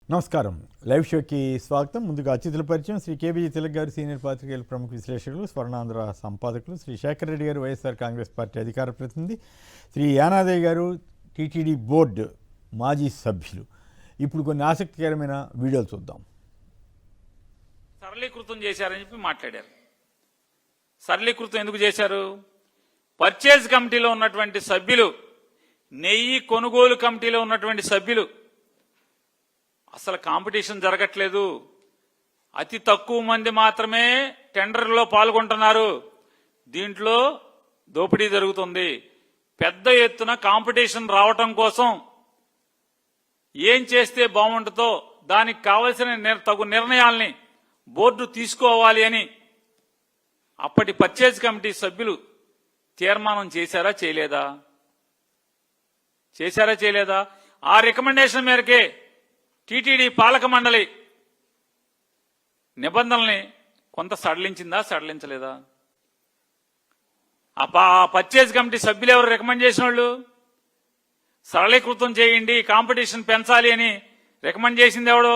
నమస్కారం. లైవ్ షోకి స్వాగతం. ముందుగా అతిథుల పరిచయం. శ్రీ కేబీజీ తిలక్ గారు, సీనియర్ పాత్రికేయులు, ప్రముఖ విశ్లేషకులు, స్వర్ణాంధ్ర సంపాదకులు. శ్రీ శేఖర్ రెడ్డి గారు, వైఎస్ఆర్ కాంగ్రెస్ పార్టీ అధికార ప్రతినిధి. శ్రీ యానాదయ్య గారు, టీటీడీ బోర్డు మాజీ సభ్యులు. ఇప్పుడు కొన్ని ఆసక్తికరమైన వీడియోలు చూద్దాం. సరళీకృతం చేశారని చెప్పి మాట్లాడారు. సరళీకృతం ఎందుకు చేశారు? పర్చేజ్ కమిటీలో ఉన్నటువంటి సభ్యులు, నెయ్యి కొనుగోలు కమిటీలో ఉన్నటువంటి సభ్యులు, అసలు కాంపిటీషన్ జరగట్లేదు, అతి తక్కువ మంది మాత్రమే టెండర్లో పాల్గొంటున్నారు, దీంట్లో దోపిడీ జరుగుతుంది, పెద్ద ఎత్తున కాంపిటీషన్ రావటం కోసం ఏం చేస్తే బాగుంటుందో దానికి కావలసిన తగు నిర్ణయాల్ని బోర్డు తీసుకోవాలి అని అప్పటి పర్చేజ్ కమిటీ సభ్యులు తీర్మానం చేశారా చేయలేదా? చేశారా చేయలేదా? ఆ రికమెండేషన్ మేరకే టీటీడీ పాలక మండలి నిబంధనల్ని కొంత సడలించిందా సడలించలేదా? ఆ పర్చేజ్ కమిటీ సభ్యులు ఎవరు రికమెండ్ చేసిన వాళ్ళు? సరళీకృతం చేయండి, కాంపిటీషన్ పెంచాలి అని రికమెండ్ చేసింది ఎవడు?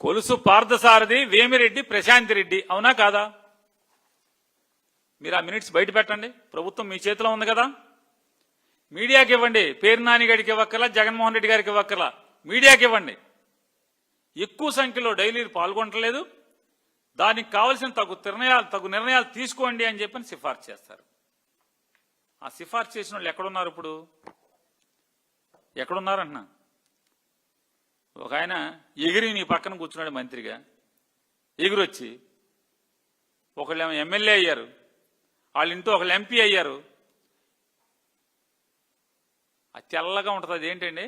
కొలుసు పార్థసారథి, వేమిరెడ్డి ప్రశాంతి రెడ్డి. అవునా కాదా? మీరు ఆ మినిట్స్ బయట పెట్టండి, ప్రభుత్వం మీ చేతిలో ఉంది కదా. మీడియాకి ఇవ్వండి, పేరు నాని గారికి ఇవ్వక్కర్లా, జగన్మోహన్ రెడ్డి గారికి ఇవ్వక్కర్లా, మీడియాకి ఇవ్వండి. ఎక్కువ సంఖ్యలో డైలీలు పాల్గొనట్లేదు, దానికి కావాల్సిన తగు నిర్ణయాలు తీసుకోండి అని చెప్పని సిఫార్సు చేస్తారు. ఆ సిఫార్సు చేసిన వాళ్ళు ఎక్కడున్నారు? ఇప్పుడు ఎక్కడున్నారన్నా? ఒక ఆయన ఎగిరి నీ పక్కన కూర్చున్నాడు మంత్రిగా, ఎగురొచ్చి ఒకళ్ళేమో ఎమ్మెల్యే అయ్యారు, వాళ్ళ ఇంట్లో ఒకళ్ళు ఎంపీ అయ్యారు. అది తెల్లగా ఉంటుంది. అది ఏంటండి?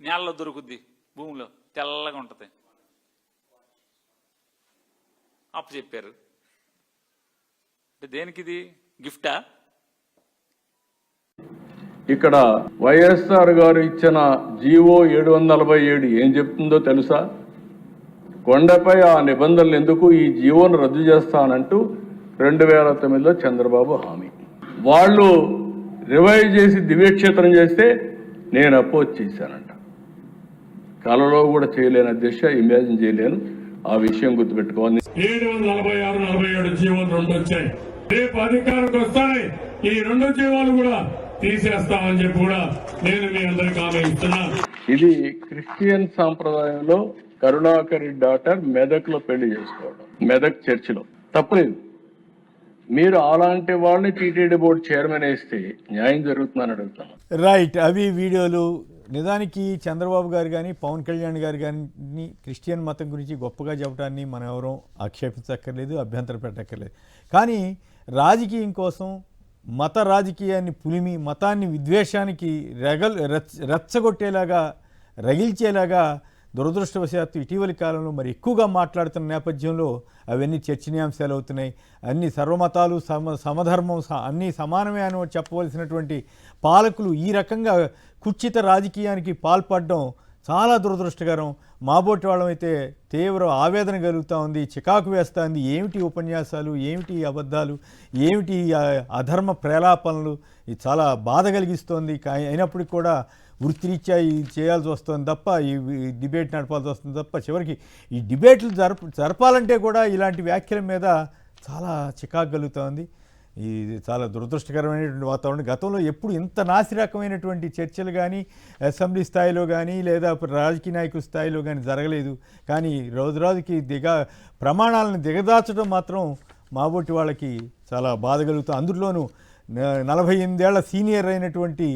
నేలలో దొరుకుద్ది, భూమిలో తెల్లగా ఉంటుంది. అప్పు చెప్పారు అంటే దేనికి? ఇది గిఫ్టా? ఇక్కడ వైఎస్ఆర్ గారు ఇచ్చిన జీవో 747 ఏం చెప్తుందో తెలుసా? కొండపై ఆ నిబంధనలు ఎందుకు, ఈ జీవోను రద్దు చేస్తానంటూ 2009లో చంద్రబాబు హామీ. వాళ్ళు రివైజ్ చేసి దివ్యక్షేత్రం చేస్తే నేను అపోజ్ చేశానంట. కలలో కూడా చేయలేని అధ్యక్ష, ఇమాజిన్ చేయలేను. ఆ విషయం గుర్తుపెట్టుకోవాలి. 746, 47 జీవోలు 2 వచ్చాయి. రేపు అధికారంకి వస్తాయి, ఈ 2 జీవోలు కూడా తీసేస్తామని చెప్పి కూడా నేను మీ అందరికీ హామీ ఇస్తున్నా. ఇది క్రిస్టియన్ సాంప్రదాయంలో కరుణాకర్ డాటర్ మెదక్ లో పెళ్లి చేసుకోవడం, మెదక్ చర్చిలో తప్పలేదు. మీరు అలాంటి వాళ్ళని టీటీడీ బోర్డు చైర్మన్ వేస్తే న్యాయం జరుగుతుందని అడుగుతాను. రైట్, అవి వీడియోలు. నిజానికి చంద్రబాబు గారు కానీ పవన్ కళ్యాణ్ గారు కానీ క్రిస్టియన్ మతం గురించి గొప్పగా చెప్పడాన్ని మనం ఎవరూ ఆక్షేపించక్కర్లేదు, అభ్యంతరం పెట్టక్కర్లేదు. కానీ రాజకీయం కోసం మత రాజకీయాన్ని పులిమి, మతాన్ని విద్వేషానికి రెచ్చగొట్టేలాగా, రగిల్చేలాగా దురదృష్టవశాత్తు ఇటీవలి కాలంలో మరి ఎక్కువగా మాట్లాడుతున్న నేపథ్యంలో అవన్నీ చర్చనీయాంశాలు అవుతున్నాయి. అన్ని సర్వమతాలు సమధర్మం అన్నీ సమానమే అని చెప్పవలసినటువంటి పాలకులు ఈ రకంగా కుచిత రాజకీయానికి పాల్పడడం చాలా దురదృష్టకరం. మాబోటి వాళ్ళమైతే తీవ్ర ఆవేదన కలుగుతూ ఉంది, చికాకు వేస్తూ ఉంది. ఏమిటి ఉపన్యాసాలు, ఏమిటి అబద్ధాలు, ఏమిటి అధర్మ ప్రేలాపనలు, ఇది చాలా బాధ కలిగిస్తోంది. అయినప్పటికీ కూడా వృత్తిరీత్యా చేయాల్సి వస్తుంది తప్ప, ఈ డిబేట్ నడపాల్సి వస్తుంది తప్ప, చివరికి ఈ డిబేట్లు జరపాలంటే కూడా ఇలాంటి వ్యాఖ్యల మీద చాలా చికాకు కలుగుతోంది. ఇది చాలా దురదృష్టకరమైనటువంటి వాతావరణం. గతంలో ఎప్పుడు ఇంత నాసిరకమైనటువంటి చర్చలు కానీ అసెంబ్లీ స్థాయిలో కానీ లేదా రాజకీయ నాయకుల స్థాయిలో కానీ జరగలేదు. కానీ రోజుకి ప్రమాణాలను దిగదార్చడం మాత్రం మాబోటి వాళ్ళకి చాలా బాధ కలుగుతుంది. అందులోనూ 48 ఏళ్ల సీనియర్ అయినటువంటి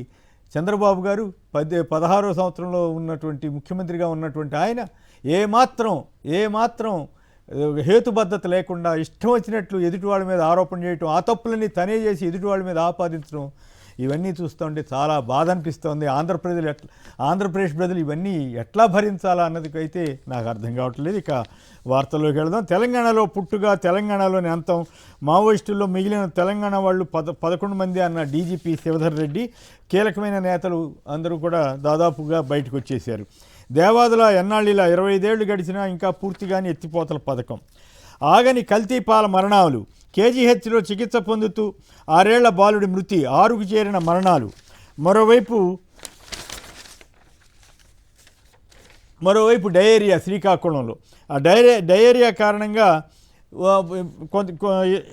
చంద్రబాబు గారు 16వ సంవత్సరంలో ఉన్నటువంటి ముఖ్యమంత్రిగా ఉన్నటువంటి ఆయన ఏమాత్రం హేతుబద్ధత లేకుండా ఇష్టం వచ్చినట్లు ఎదుటి వాళ్ళ మీద ఆరోపణ చేయటం, ఆ తప్పులన్నీ తనే చేసి ఎదుటి వాళ్ళ మీద ఆపాదించడం, ఇవన్నీ చూస్తుంటే చాలా బాధ అనిపిస్తోంది. ఆంధ్రప్రదేశ్ ప్రజలు ఇవన్నీ ఎట్లా భరించాలా అన్నదికైతే నాకు అర్థం కావట్లేదు. ఇక వార్తల్లోకి వెళదాం. తెలంగాణలో పుట్టుగా, తెలంగాణలోని అంతం, మావోయిస్టుల్లో మిగిలిన తెలంగాణ వాళ్ళు 11 మంది అన్న డీజీపీ శివధర్ రెడ్డి. కీలకమైన నేతలు అందరూ కూడా దాదాపుగా బయటకు వచ్చేశారు. దేవాదుల ఎన్నాళ్ళిలా 25 ఏళ్లు గడిచినా ఇంకా పూర్తిగాని ఎత్తిపోతల పథకం. ఆగని కల్తీపాల మరణాలు. కేజీహెచ్లో చికిత్స పొందుతూ 6 ఏళ్ల బాలుడి మృతి, 6కు చేరిన మరణాలు. మరోవైపు మరోవైపు డయేరియా శ్రీకాకుళంలో ఆ డయేరియా కారణంగా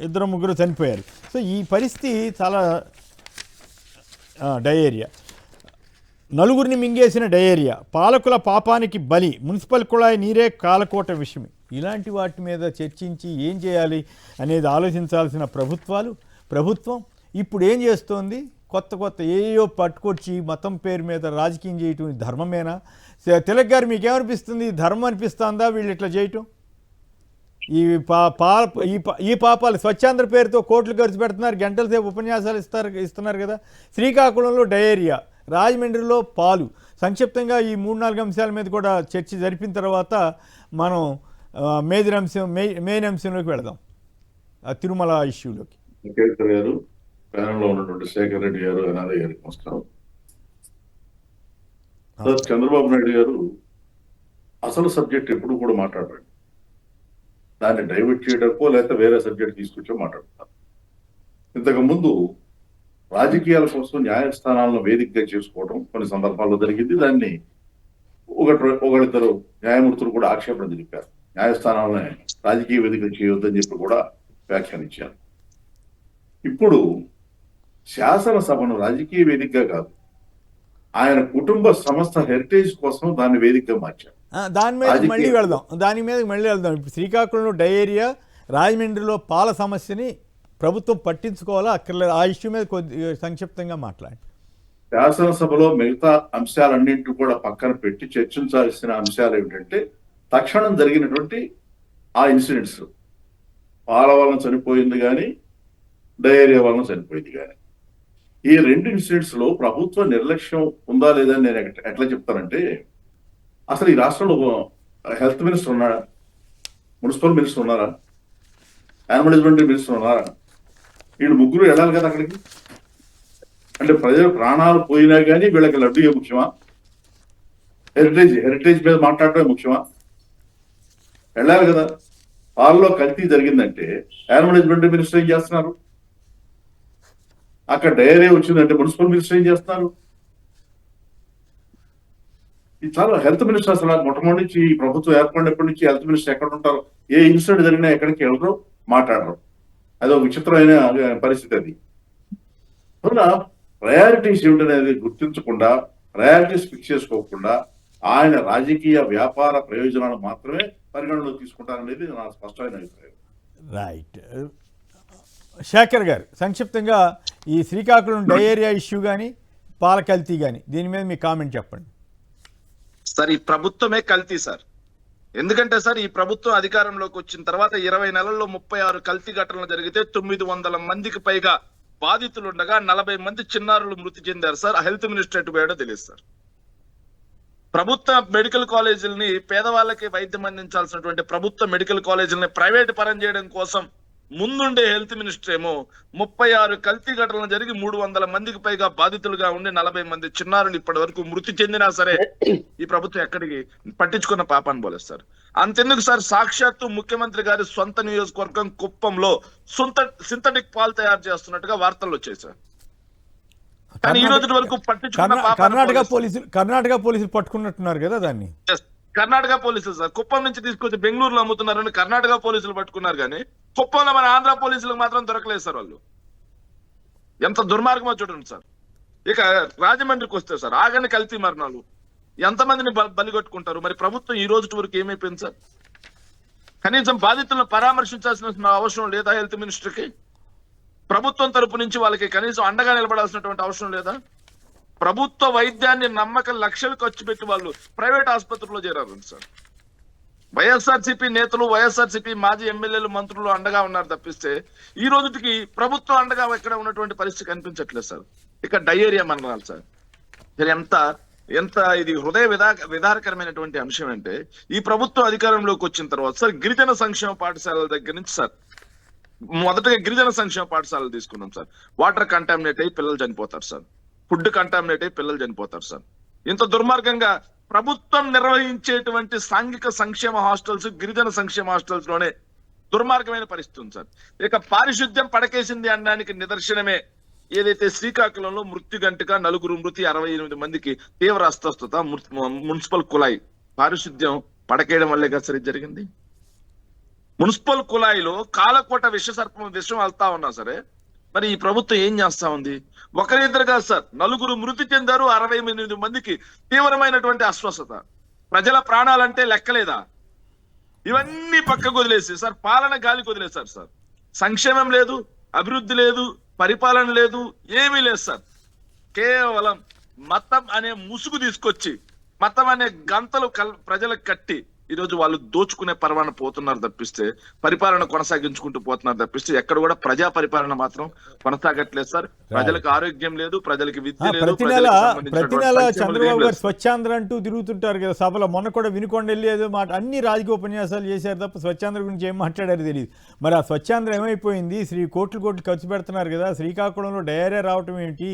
ఇద్దరు ముగ్గురు చనిపోయారు. సో ఈ పరిస్థితి చాలా డయేరియా, నలుగురిని మింగేసిన డయేరియా, పాలకుల పాపానికి బలి, మున్సిపల్ కుళాయి నీరే కాలకోట విషయమే. ఇలాంటి వాటి మీద చర్చించి ఏం చేయాలి అనేది ఆలోచించాల్సిన ప్రభుత్వం ఇప్పుడు ఏం చేస్తోంది? కొత్త ఏయో పట్టుకొచ్చి మతం పేరు మీద రాజకీయం చేయటం ధర్మమేనా? తిలక్ గారు మీకేమనిపిస్తుంది? ధర్మం అనిపిస్తుందా వీళ్ళు ఇట్లా చేయటం? ఈ పాపాలు స్వచ్ఛాంధ్ర పేరుతో కోట్లు ఖర్చు పెడుతున్నారు, గంటల సేపు ఉపన్యాసాలు ఇస్తున్నారు కదా. శ్రీకాకుళంలో డయేరియా, రాజమండ్రిలో పాలు. సంక్షిప్తంగా ఈ 3-4 అంశాల మీద కూడా చర్చ జరిపిన తర్వాత మనం మెయిన్ అంశంలోకి వెళదాం, తిరుమల ఇష్యూలోకి. కేసీఆర్ గారు, ప్యానెల్లో ఉన్నటువంటి శేఖర్ రెడ్డి గారు, అనాథ గారికి నమస్కారం. సార్, చంద్రబాబు నాయుడు గారు అసలు సబ్జెక్ట్ ఎప్పుడు కూడా మాట్లాడరు. దాన్ని డైవర్ట్ చేయడానికో లేకపోతే వేరే సబ్జెక్ట్ తీసుకొచ్చో మాట్లాడతారు. ఇంతకు ముందు రాజకీయాల కోసం న్యాయస్థానాలను వేదికగా చేసుకోవడం కొన్ని సందర్భాల్లో జరిగింది. దాన్ని ఒకరిద్దరు న్యాయమూర్తులు కూడా ఆక్షేపణ తెలిపారు. న్యాయస్థానాలను రాజకీయ వేదికలు చేయొద్దని చెప్పి కూడా వ్యాఖ్యానించారు. ఇప్పుడు శాసనసభను రాజకీయ వేదికగా కాదు, ఆయన కుటుంబ సంస్థ హెరిటేజ్ కోసం దాన్ని వేదికగా మార్చారు. దాని మీద మళ్ళీ వెళదాం. ఇప్పుడు శ్రీకాకుళంలో డయేరియా, రాజమండ్రిలో పాల సమస్యని ప్రభుత్వం పట్టించుకోవాలా అక్కర్లేదు? ఆ ఇష్యూ మీద కొద్ది సంక్షిప్తంగా మాట్లాడండి. శాసనసభలో మిగతా అంశాలన్నింటి కూడా పక్కన పెట్టి చర్చించాల్సిన అంశాలు ఏమిటంటే తక్షణం జరిగినటువంటి ఆ ఇన్సిడెంట్స్, పాల వలన చనిపోయింది కానీ డయేరియా వలన చనిపోయింది కానీ, ఈ 2 ఇన్సిడెంట్స్ లో ప్రభుత్వ నిర్లక్ష్యం ఉందా లేదా అని నేను ఎట్లా చెప్తానంటే, అసలు ఈ రాష్ట్రంలో హెల్త్ మినిస్టర్ ఉన్నాడా? మున్సిపల్ మినిస్టర్ ఉన్నారా? యానిమల్ మినిస్టర్ ఉన్నారా? వీళ్ళు ముగ్గురు వెళ్ళాలి కదా అక్కడికి. అంటే ప్రజల ప్రాణాలు పోయినా కానీ వీళ్ళకి లడ్డూ ముఖ్యమా? హెరిటేజ్ మీద మాట్లాడటమే ముఖ్యమా? వెళ్ళాలి కదా. పాలలో కల్తీ జరిగిందంటే యానిమల్ మినిస్టర్ ఏం చేస్తున్నారు? అక్కడ డయేరియా వచ్చిందంటే మున్సిపల్ మినిస్టర్ ఏం చేస్తున్నారు? ఇది చాలా హెల్త్ మినిస్టర్ అసలు మొట్టమొదటి నుంచి ఈ ప్రభుత్వం ఏర్పడినప్పటి నుంచి హెల్త్ మినిస్టర్ ఎక్కడ ఉంటారు? ఏ ఇన్సిడెంట్ జరిగినా ఎక్కడికి వెళ్ళరు, మాట్లాడరు. అదొక విచిత్రమైన పరిస్థితి. అది వల్ల ప్రయారిటీస్ ఏమిటనేది గుర్తించకుండా, ప్రయారిటీస్ ఫిక్స్ చేసుకోకుండా ఆయన రాజకీయ వ్యాపార ప్రయోజనాలు మాత్రమే పరిగణలో తీసుకుంటారనేది నా స్పష్టమైన అభిప్రాయం. రైట్. శేఖర్ గారు, సంక్షిప్తంగా ఈ శ్రీకాకుళం డయేరియా ఇష్యూ కానీ పాల కల్తీ కానీ దీని మీద మీ కామెంట్ చెప్పండి. సార్, ఈ ప్రభుత్వమే కల్తీ సార్. ఎందుకంటే సార్, ఈ ప్రభుత్వం అధికారంలోకి వచ్చిన తర్వాత 20 నెలల్లో 36 కల్తీ ఘటనలు జరిగితే 900 మందికి పైగా బాధితులు ఉండగా 40 మంది చిన్నారులు మృతి చెందారు సార్. హెల్త్ మినిస్టర్ ఎటు పోయాడో తెలియదు సార్. ప్రభుత్వ మెడికల్ కాలేజీలని పేదవాళ్ళకి వైద్యం అందించాల్సినటువంటి ప్రభుత్వ మెడికల్ కాలేజీలని ప్రైవేట్ పరం చేయడం కోసం ముందుండే హెల్త్ మినిస్టర్ ఏమో 36 కల్తీ ఘటనలు జరిగి 300 మందికి పైగా బాధితులుగా ఉండి 40 మంది చిన్నారులు ఇప్పటి వరకు మృతి చెందినా సరే ఈ ప్రభుత్వం ఎక్కడికి పట్టించుకున్న పాపాన్ని పోలేస్తారు. అంతెందుకు సార్, సాక్షాత్తు ముఖ్యమంత్రి గారి సొంత నియోజకవర్గం కుప్పంలో సింథటిక్ పాలు తయారు చేస్తున్నట్టుగా వార్తలు వచ్చాయి సార్. కానీ ఈ రోజు వరకు పట్టించుకున్న కర్ణాటక పోలీసులు పట్టుకున్నట్టున్నారు కదా దాన్ని. కర్ణాటక పోలీసులు సార్ కుప్పం నుంచి తీసుకొచ్చి బెంగళూరులో అమ్ముతున్నారని కర్ణాటక పోలీసులు పట్టుకున్నారు, కానీ కుప్పంలో మన ఆంధ్ర పోలీసులకు మాత్రం దొరకలేదు సార్. వాళ్ళు ఎంత దుర్మార్గమో చూడండి సార్. ఇక రాజమండ్రికి వస్తే సార్, ఆగని కల్తీ మరణాలు, ఎంతమందిని బలిగొట్టుకుంటారు. మరి ప్రభుత్వం ఈ రోజు వరకు ఏమైపోయింది సార్? కనీసం బాధితులను పరామర్శించాల్సిన అవసరం లేదా హెల్త్ మినిస్టర్కి? ప్రభుత్వం తరపు నుంచి వాళ్ళకి కనీసం అండగా నిలబడాల్సినటువంటి అవసరం లేదా? ప్రభుత్వ వైద్యాన్ని నమ్మక లక్షలు ఖర్చు పెట్టి వాళ్ళు ప్రైవేట్ ఆసుపత్రిలో చేరారు సార్. వైఎస్ఆర్సీపీ నేతలు, వైఎస్ఆర్సీపీ మాజీ ఎమ్మెల్యేలు, మంత్రులు అండగా ఉన్నారు తప్పిస్తే ఈ రోజుకి ప్రభుత్వం అండగా ఎక్కడ ఉన్నటువంటి పరిస్థితి కనిపించట్లేదు సార్. ఇక డయేరియా మరణాలు సార్, ఎంత ఇది హృదయ విదారకరమైనటువంటి అంశం అంటే, ఈ ప్రభుత్వం అధికారంలోకి వచ్చిన తర్వాత సార్ గిరిజన సంక్షేమ పాఠశాలల దగ్గర నుంచి సార్, మొదటగా గిరిజన సంక్షేమ పాఠశాలలు తీసుకున్నాం సార్. వాటర్ కంటామినేట్ అయ్యి పిల్లలు చనిపోతారు సార్, ఫుడ్ కంటామినేట్ అయ్యి పిల్లలు చనిపోతారు సార్. ఇంత దుర్మార్గంగా ప్రభుత్వం నిర్వహించేటువంటి సాంఘిక సంక్షేమ హాస్టల్స్, గిరిజన సంక్షేమ హాస్టల్స్ లోనే దుర్మార్గమైన పరిస్థితి ఉంది సార్. ఇక పారిశుద్ధ్యం పడకేసింది అనడానికి నిదర్శనమే ఏదైతే శ్రీకాకుళంలో మృత్యుగంటగా 4 మృతి, 68 మందికి తీవ్ర అస్వస్థత, మున్సిపల్ కుళాయి. పారిశుద్ధ్యం పడకేయడం వల్లే కదా సరే జరిగింది. మున్సిపల్ కుళాయిలో కాలకోట విషం వెళ్తా ఉన్నా సరే మరి ఈ ప్రభుత్వం ఏం చేస్తా ఉంది? ఒకరిద్దరు కాదు సార్, 4 మృతి చెందారు, 68 మందికి తీవ్రమైనటువంటి అస్వస్థత. ప్రజల ప్రాణాలంటే లెక్కలేదా? ఇవన్నీ పక్కకు వదిలేసి సార్ పాలన గాలికి వదిలేశారు సార్. సంక్షేమం లేదు, అభివృద్ధి లేదు, పరిపాలన లేదు, ఏమీ లేదు సార్. కేవలం మతం అనే ముసుగు తీసుకొచ్చి మతం అనే గంతలు ప్రజలకు కట్టి ఈరోజు వాళ్ళు దోచుకునే పరవాన పోతున్నారు తప్పిస్తే, పరిపాలన కొనసాగించుకుంటూ పోతున్నారు తప్పిస్తే ఎక్కడ కూడా ప్రజా పరిపాలన మాత్రం కొనసాగట్లేదు సార్. ప్రజలకు ఆరోగ్యం లేదు, ప్రజలకు విద్య లేదు. ప్రతి నెల చంద్రబాబు గారు స్వచ్ఛాంధ్ర అంటూ తిరుగుతుంటారు కదా సభలో. మొన్న కూడా వినుకొండ వెళ్ళేదో మాట అన్ని రాజకీయ ఉపన్యాసాలు చేశారు తప్ప స్వచ్ఛాంధ్ర గురించి ఏం మాట్లాడారో తెలియదు. మరి ఆ స్వచ్ఛాంధ్ర ఏమైపోయింది? కోట్లు ఖర్చు పెడుతున్నారు కదా, శ్రీకాకుళంలో డయేరియా రావటం ఏంటి,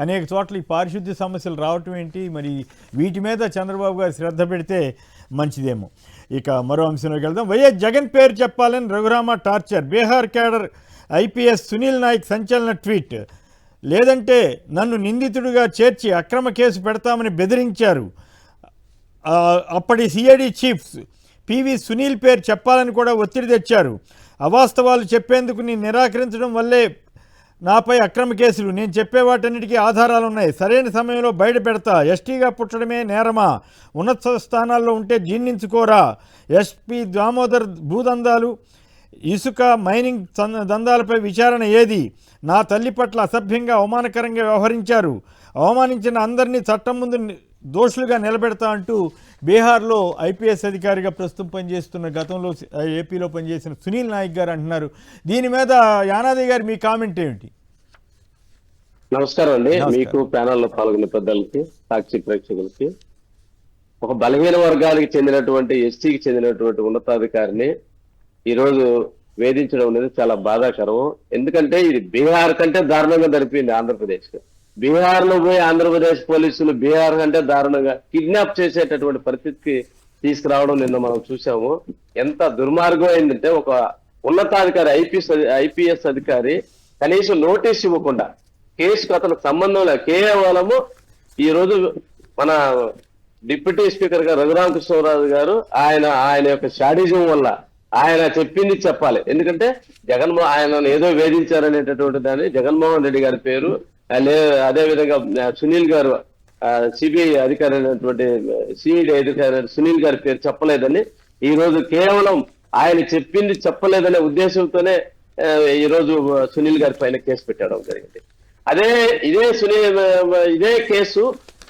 అనేక చోట్ల ఈ పారిశుద్ధ్య సమస్యలు రావటం ఏంటి? మరి వీటి మీద చంద్రబాబు గారు శ్రద్ధ పెడితే మంచిదేమో. ఇక మరో అంశంలోకి వెళ్దాం. వైఎస్ జగన్ పేరు చెప్పాలని Raghurama torture. Bihar cadre IPS Sunil Nayak సంచలన ట్వీట్. లేదంటే నన్ను నిందితుడిగా చేర్చి అక్రమ కేసు పెడతామని బెదిరించారు. అప్పటి సిఐడి చీఫ్ పివి సునీల్ పేరు చెప్పాలని కూడా ఒత్తిడి తెచ్చారు. అవాస్తవాలు చెప్పేందుకు నేను నిరాకరించడం వల్లే నాపై అక్రమ కేసులు. నేను చెప్పే వాటన్నిటికీ ఆధారాలు ఉన్నాయి. సరైన సమయంలో బయట పెడతా. ఎస్టీగా పుట్టడమే నేరమా? ఉన్నత స్థానాల్లో ఉంటే జీర్ణించుకోరా? ఎస్పీ దామోదర్ భూదందాలు, ఇసుక మైనింగ్ దందాలపై విచారణ ఏది? నా తల్లి పట్ల అసభ్యంగా అవమానకరంగా వ్యవహరించారు. అవమానించిన అందరినీ చట్టం ముందు దోషులుగా నిలబెడతా అంటూ బీహార్లో ఐపీఎస్ అధికారిగా ప్రస్తుతం పనిచేస్తున్న, గతంలో ఏపీలో పనిచేసిన సునీల్ నాయక్ గారు అంటున్నారు. దీని మీద యానాది గారు మీ కామెంట్ ఏమిటి? నమస్కారం అండి. మీకు ప్యానల్లో పాల్గొన్న పెద్దలకి, సాక్షి ప్రేక్షకులకి. ఒక బలహీన వర్గానికి చెందినటువంటి ఎస్టీకి చెందినటువంటి ఉన్నతాధికారిని ఈరోజు వేధించడం అనేది చాలా బాధాకరం. ఎందుకంటే ఇది బీహార్ కంటే దారుణంగా జరిపింది ఆంధ్రప్రదేశ్. బీహార్ లో పోయి ఆంధ్రప్రదేశ్ పోలీసులు బీహార్ కంటే దారుణంగా కిడ్నాప్ చేసేటటువంటి పరిస్థితికి తీసుకురావడం నిన్న మనం చూసాము. ఎంత దుర్మార్గం అయిందంటే, ఒక ఉన్నతాధికారి ఐపీఎస్ అధికారి కనీసం నోటీస్ ఇవ్వకుండా, కేసుకు అతను సంబంధం లేదు, కేవలము ఈ రోజు మన డిప్యూటీ స్పీకర్ గారు రఘురామకృష్ణరాజు గారు ఆయన యొక్క షాడిజం వల్ల ఆయన చెప్పింది చెప్పాలి. ఎందుకంటే ఆయన ఏదో వేధించారనేటటువంటి దాన్ని జగన్మోహన్ రెడ్డి గారి పేరు, అదే విధంగా సునీల్ గారు సిబిఐ అధికారి అయినటువంటి సిఐడి అధికారి సునీల్ గారి పేరు చెప్పలేదని, ఈ రోజు కేవలం ఆయన చెప్పింది చెప్పలేదనే ఉద్దేశంతోనే ఈ రోజు సునీల్ గారి పైన కేసు పెట్టడం జరిగింది. ఇదే కేసు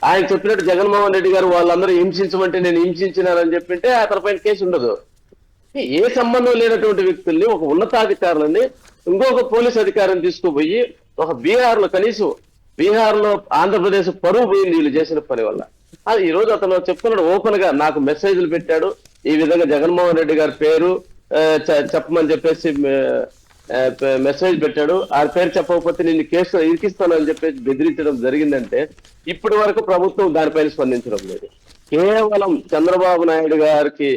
ఆయన చెప్పినట్టు జగన్మోహన్ రెడ్డి గారు వాళ్ళందరూ హింసించమంటే నేను హింసించినారని చెప్పింటే అతని పైన కేసు ఉండదు. ఏ సంబంధం లేనటువంటి వ్యక్తుల్ని, ఒక ఉన్నతాధికారులని ఇంకొక పోలీస్ అధికారిని తీసుకుపోయి ఒక బీహార్ లో, కనీసం బీహార్ లో ఆంధ్రప్రదేశ్ పరువు పోయింది వీళ్ళు చేసిన పని వల్ల. అది ఈ రోజు అతను చెప్తున్నాడు ఓపెన్ గా, నాకు మెసేజ్లు పెట్టాడు, ఈ విధంగా జగన్మోహన్ రెడ్డి గారి పేరు చెప్పమని చెప్పేసి మెసేజ్ పెట్టాడు. ఆ పేరు చెప్పకపోతే నిన్ను కేసు ఇరికిస్తానని చెప్పేసి బెదిరించడం జరిగిందంటే ఇప్పటి వరకు ప్రభుత్వం దానిపైన స్పందించడం లేదు. కేవలం చంద్రబాబు నాయుడు గారికి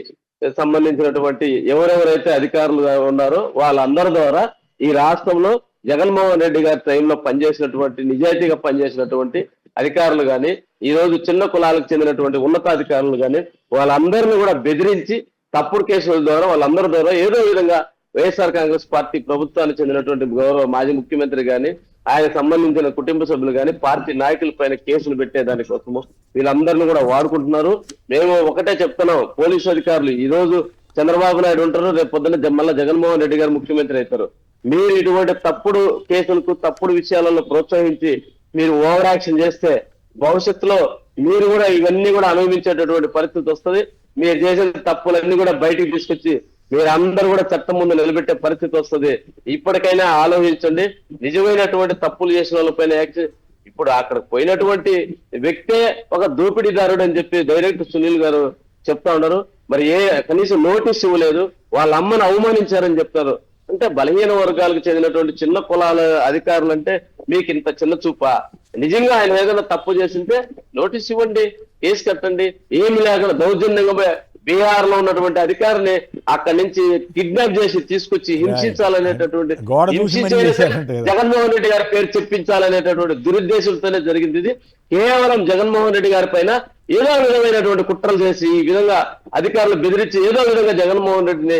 సంబంధించినటువంటి ఎవరెవరైతే అధికారులు ఉన్నారో వాళ్ళందరి ద్వారా ఈ రాష్ట్రంలో జగన్మోహన్ రెడ్డి గారి టైంలో పనిచేసినటువంటి, నిజాయితీగా పనిచేసినటువంటి అధికారులు కానీ, ఈ రోజు చిన్న కులాలకు చెందినటువంటి ఉన్నతాధికారులు కానీ, వాళ్ళందరినీ కూడా బెదిరించి తప్పుడు కేసుల ద్వారా వాళ్ళందరి ద్వారా ఏదో విధంగా వైఎస్ఆర్ కాంగ్రెస్ పార్టీ ప్రభుత్వానికి చెందినటువంటి గౌరవ మాజీ ముఖ్యమంత్రి కానీ, ఆయన సంబంధించిన కుటుంబ సభ్యులు కానీ, పార్టీ నాయకుల పైన కేసులు పెట్టేదానికోసము వీళ్ళందరినీ కూడా వాడుకుంటున్నారు. మేము ఒకటే చెప్తున్నాం, పోలీసు అధికారులు ఈ రోజు చంద్రబాబు నాయుడు ఉంటారు, రేపు పొద్దున్న మళ్ళీ జగన్మోహన్ రెడ్డి గారు ముఖ్యమంత్రి అవుతారు. మీరు ఇటువంటి తప్పుడు కేసులకు, తప్పుడు విషయాలలో ప్రోత్సహించి మీరు ఓవర్ యాక్షన్ చేస్తే భవిష్యత్తులో మీరు కూడా ఇవన్నీ కూడా అనుభవించేటటువంటి పరిస్థితి వస్తుంది. మీరు చేసిన తప్పులన్నీ కూడా బయటికి తీసుకొచ్చి మీరు అందరూ కూడా చట్టం ముందు నిలబెట్టే పరిస్థితి వస్తుంది. ఇప్పటికైనా ఆలోచించండి. నిజమైనటువంటి తప్పులు చేసిన వాళ్ళపైన యాక్షన్. ఇప్పుడు అక్కడ పోయినటువంటి వ్యక్తే ఒక దోపిడీదారుడు అని చెప్పి డైరెక్ట్ సునీల్ గారు చెప్తా ఉన్నారు. మరి కనీసం నోటీస్ ఇవ్వలేదు, వాళ్ళ అమ్మను అవమానించారని చెప్తారు. అంటే బలహీన వర్గాలకు చెందినటువంటి చిన్న కులాల అధికారులు అంటే మీకు ఇంత చిన్న చూపా? నిజంగా ఆయన ఏదైనా తప్పు చేసింటే నోటీస్ ఇవ్వండి, కేసు కట్టండి. ఏమి లేకుండా దౌర్జన్యంగా బీహార్ లో ఉన్నటువంటి అధికారిని అక్కడి నుంచి కిడ్నాప్ చేసి తీసుకొచ్చి హింసించాలనేటటువంటి గోడ దూసి మరీ చేశారంటే కదా. జగన్మోహన్ రెడ్డి గారి పేరు చెప్పించాలనేటటువంటి దురుద్దేశంతోనే జరిగింది ఇది. కేవలం జగన్మోహన్ రెడ్డి గారి పైన ఏదో విధమైనటువంటి కుట్రలు చేసి ఈ విధంగా అధికారులు బెదిరించి ఏదో విధంగా జగన్మోహన్ రెడ్డిని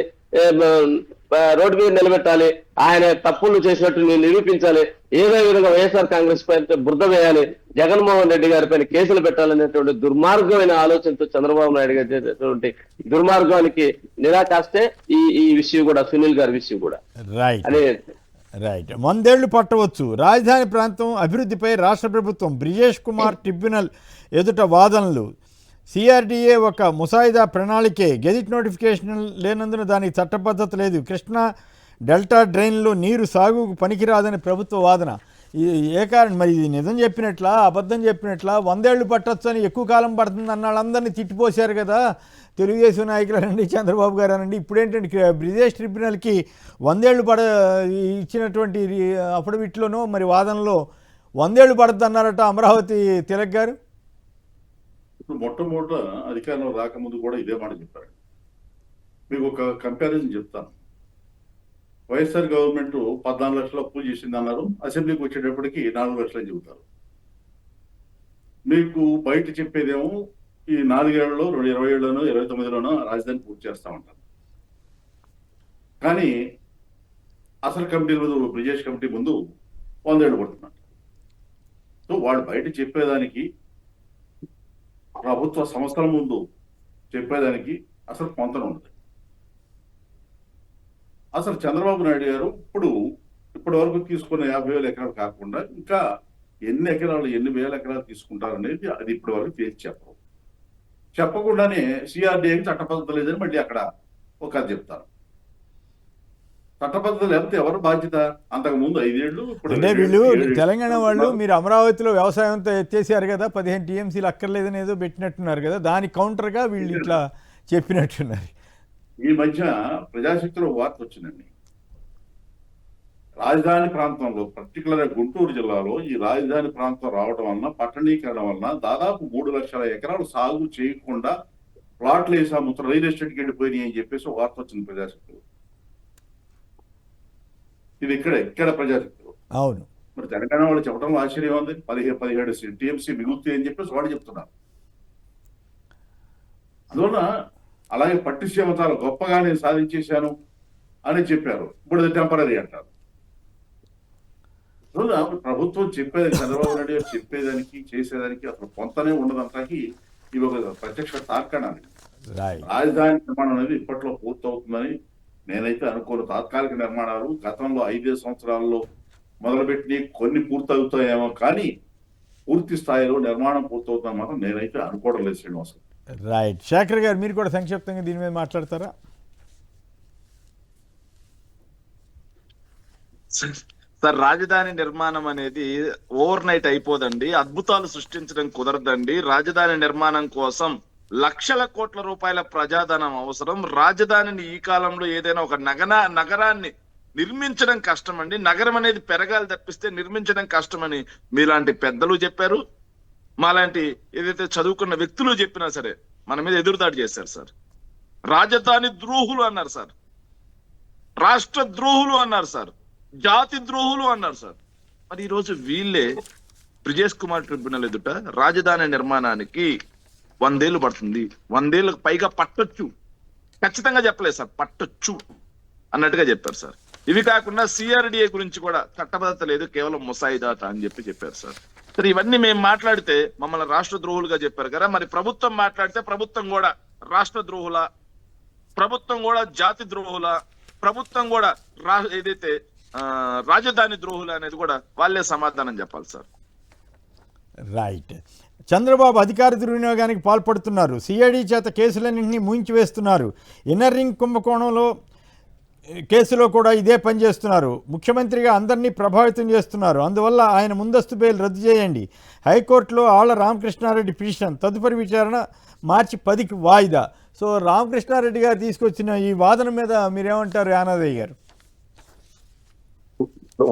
రోడ్డు మీద నిలబెట్టాలి, ఆయన తప్పులు చేసినట్టు నిరూపించాలి, ఏదో విధంగా వైఎస్ఆర్ కాంగ్రెస్ పైన బురద వేయాలి, జగన్మోహన్ రెడ్డి గారి పైన కేసులు పెట్టాలనేటువంటి దుర్మార్గమైన ఆలోచనతో చంద్రబాబు నాయుడు గారు చేసేటువంటి దుర్మార్గానికి నిరాకాస్తే ఈ విషయం కూడా, సునీల్ గారి విషయం కూడా రైట్ అని రైట్ 100 ఏళ్లు పట్టవచ్చు. రాజధాని ప్రాంతం అభివృద్ధిపై రాష్ట్ర ప్రభుత్వం బ్రిజేష్ కుమార్ ట్రిబ్యునల్ ఎదుట వాదనలు. సిఆర్డీఏ ఒక ముసాయిదా ప్రణాళికే, గెజిట్ నోటిఫికేషన్ లేనందున దానికి చట్టబద్ధత లేదు. కృష్ణా డెల్టా డ్రైన్లో నీరు సాగుకు పనికిరాదని ప్రభుత్వ వాదన. ఇది ఏ కారణం మరి? ఇది నిజం చెప్పినట్లా అబద్ధం చెప్పినట్లా? 100 ఏళ్ళు పట్టొచ్చు అని ఎక్కువ కాలం పడుతుంది అన్న వాళ్ళందరినీ తిట్టిపోశారు కదా తెలుగుదేశం నాయకులనండి, చంద్రబాబు గారు అనండి. ఇప్పుడేంటంటే బ్రిజేష్ ట్రిబ్యునల్కి 100 ఏళ్ళు ఇచ్చినటువంటి అఫిడవిట్లోనో మరి వాదనలో 100 ఏళ్ళు పడుతుంది అన్నారట అమరావతి తిలక్ గారు. ఇప్పుడు మొట్టమొదట అధికారంలో రాకముందు కూడా ఇదే మాట చెప్పారు. మీకు ఒక కంపారిజన్ చెప్తాను. వైఎస్ఆర్ గవర్నమెంట్ 14 లక్షల అప్పు చేసింది అన్నారు, అసెంబ్లీకి వచ్చేటప్పటికి 4 లక్షలు చెబుతారు. మీకు బయట చెప్పేదేమో ఈ 4 ఏళ్లలో 20 ఏళ్లనో 29లోనో రాజధాని పూర్తి చేస్తా ఉంటారు. కానీ అసలు కమిటీ ముందు, బ్రిజేష్ కమిటీ ముందు 100 ఏళ్ళు పడుతున్నారు. సో వాళ్ళు బయట చెప్పేదానికి, ప్రభుత్వ సంస్థల ముందు చెప్పేదానికి అసలు పొంతన ఉండదు. అసలు చంద్రబాబు నాయుడు గారు ఇప్పటి వరకు తీసుకున్న 50,000 ఎకరాలు కాకుండా ఇంకా ఎన్ని ఎకరాలు, ఎన్ని వేల ఎకరాలు తీసుకుంటారనేది అది ఇప్పటి వరకు తేల్చి చెప్పకుండానే సిఆర్డీఏకి చట్టబద్ధత లేదని మళ్ళీ అక్కడ ఒక చెప్తారు. చట్టబద్ధత లేకపోతే ఎవరు బాధ్యత? అంతకు ముందు 5 ఏళ్ళు, ఇప్పుడు అంటే వీళ్ళు తెలంగాణ వాళ్ళు మీరు అమరావతిలో వ్యవసాయంతో ఎత్తేసారు కదా, 15 టీఎంసీలు అక్కర్లేదని ఏదో పెట్టినట్టున్నారు కదా, దానికి కౌంటర్గా వీళ్ళు ఇట్లా చెప్పినట్టున్నారు. ఈ మధ్య ప్రజాశక్తిలో వార్త వచ్చిందండి. రాజధాని ప్రాంతంలో, పర్టికులర్ గుంటూరు జిల్లాలో ఈ రాజధాని ప్రాంతం రావడం వలన, పట్టణీకరణ వలన దాదాపు 3 లక్షల ఎకరాలు సాగు చేయకుండా ప్లాట్లు వేసా మొత్తం రియల్ ఎస్టేట్కి వెళ్ళిపోయినాయి అని చెప్పేసి వార్త వచ్చింది ప్రజాశక్తిలో. ఇది ఇక్కడ ప్రజాశక్తిలో. అవును, మరి తెలంగాణ వాళ్ళు చెప్పడంలో ఆశ్చర్యం ఉంది. 17 టీఎంసీ మిగులుతాయి అని చెప్పేసి వాళ్ళు చెప్తున్నారు. అందువల్ల అలాగే పట్టిసీమ చాలా గొప్పగా నేను సాధించేశాను అని చెప్పారు. ఇప్పుడు అది టెంపరీ అంటారు. ప్రభుత్వం చెప్పేది, చంద్రబాబు నాయుడు గారు చెప్పేదానికి చేసేదానికి అసలు కొంతనే ఉండదంతాకి ఇవి ఒక ప్రత్యక్ష తార్కాణాలు. రాజధాని నిర్మాణం అనేది ఇప్పట్లో పూర్తవుతుందని నేనైతే అనుకోను. తాత్కాలిక నిర్మాణాలు గతంలో 5 సంవత్సరాల్లో మొదలుపెట్టి కొన్ని పూర్తవుతాయేమో, కానీ పూర్తి స్థాయిలో నిర్మాణం పూర్తవుతుందని మాత్రం నేనైతే అనుకోవడం లేదు శ్రీనివాస్. రైట్. శేఖర్ గారు మీరు కూడా సంక్షిప్తంగా దీని మీద మాట్లాడతారా? సార్, రాజధాని నిర్మాణం అనేది ఓవర్ నైట్ అయిపోదండి. అద్భుతాలు సృష్టించడం కుదరదండి. రాజధాని నిర్మాణం కోసం లక్షల కోట్ల రూపాయల ప్రజాధనం అవసరం. రాజధానిని ఈ కాలంలో ఏదైనా ఒక నగరాన్ని నిర్మించడం కష్టమండి. నగరం అనేది పెరగాలి తప్పిస్తే నిర్మించడం కష్టమని మీలాంటి పెద్దలు చెప్పారు, మాలాంటి ఏదైతే చదువుకున్న వ్యక్తులు చెప్పినా సరే మన మీద ఎదురుదాడి చేశారు సార్. రాజధాని ద్రోహులు అన్నారు సార్, రాష్ట్ర ద్రోహులు అన్నారు సార్, జాతి ద్రోహులు అన్నారు సార్. మరి ఈరోజు వీళ్ళే బ్రిజేష్ కుమార్ ట్రిబ్యునల్ ఎదుట రాజధాని నిర్మాణానికి 100 ఏళ్ళు పడుతుంది, 100 ఏళ్ళకు పైగా పట్టొచ్చు, ఖచ్చితంగా చెప్పలేదు సార్, పట్టొచ్చు అన్నట్టుగా చెప్పారు సార్. ఇవి కాకుండా సిఆర్డీఏ గురించి కూడా చట్టబద్ధత లేదు, కేవలం ముసాయిదాత అని చెప్పారు సార్. సరే, ఇవన్నీ మేము మాట్లాడితే మమ్మల్ని రాష్ట్ర ద్రోహులుగా చెప్పారు కదా, మరి ప్రభుత్వం మాట్లాడితే ప్రభుత్వం కూడా రాష్ట్ర ద్రోహుల, ప్రభుత్వం కూడా జాతి ద్రోహుల, ప్రభుత్వం కూడా ఏదైతే రాజధాని ద్రోహుల అనేది కూడా వాళ్ళే సమాధానం చెప్పాలి సార్. రైట్. చంద్రబాబు అధికార దుర్వినియోగానికి పాల్పడుతున్నారు, సిఐడి చేత కేసులన్నింటినీ మూయించి వేస్తున్నారు, ఇన్నర్ రింగ్ కుంభకోణంలో కేసులో కూడా ఇదే పని చేస్తున్నారు, ముఖ్యమంత్రిగా అందరినీ ప్రభావితం చేస్తున్నారు, అందువల్ల ఆయన ముందస్తు బెయిల్ రద్దు చేయండి, హైకోర్టులో ఆళ్ల రామకృష్ణారెడ్డి పిటిషన్, తదుపరి విచారణ మార్చి 10కి వాయిదా. సో రామకృష్ణారెడ్డి గారు తీసుకొచ్చిన ఈ వాదన మీద మీరేమంటారు యానాదయ్య గారు?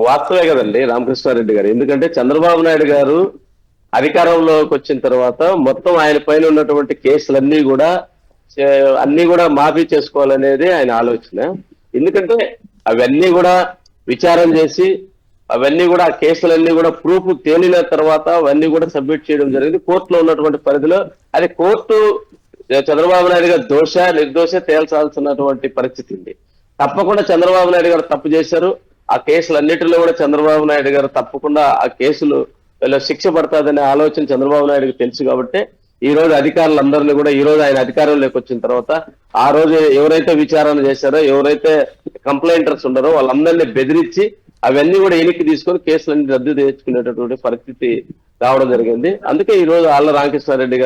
వాస్తవే కదండి రామకృష్ణారెడ్డి గారు. ఎందుకంటే చంద్రబాబు నాయుడు గారు అధికారంలోకి వచ్చిన తర్వాత మొత్తం ఆయన పైన ఉన్నటువంటి కేసులన్నీ కూడా అన్ని కూడా మాఫీ చేసుకోవాలనేది ఆయన ఆలోచన. ఎందుకంటే అవన్నీ కూడా విచారం చేసి అవన్నీ కూడా ఆ కేసులన్నీ కూడా ప్రూఫ్ తేలిన తర్వాత అవన్నీ కూడా సబ్మిట్ చేయడం జరిగింది కోర్టులో ఉన్నటువంటి పరిధిలో. అది కోర్టు చంద్రబాబు నాయుడు గారు దోష నిర్దోష తేల్చాల్సినటువంటి పరిస్థితి ఉంది. తప్పకుండా చంద్రబాబు నాయుడు గారు తప్పు చేశారు. ఆ కేసులన్నిటిలో కూడా చంద్రబాబు నాయుడు గారు తప్పకుండా ఆ కేసులు శిక్ష పడతాదనే ఆలోచన చంద్రబాబు నాయుడుకి తెలుసు కాబట్టి ఈ రోజు అధికారులందరినీ కూడా ఈ రోజు ఆయన అధికారంలోకి వచ్చిన తర్వాత ఆ రోజు ఎవరైతే విచారణ చేశారో ఎవరైతే కంప్లైంటర్స్ ఉన్నారో వాళ్ళందరినీ బెదిరించి అవన్నీ కూడా వెనక్కి తీసుకొని కేసులన్నీ రద్దు తెచ్చుకునేటటువంటి పరిస్థితి రావడం జరిగింది. అందుకే ఈ రోజు ఆళ్ల రామకృష్ణారెడ్డి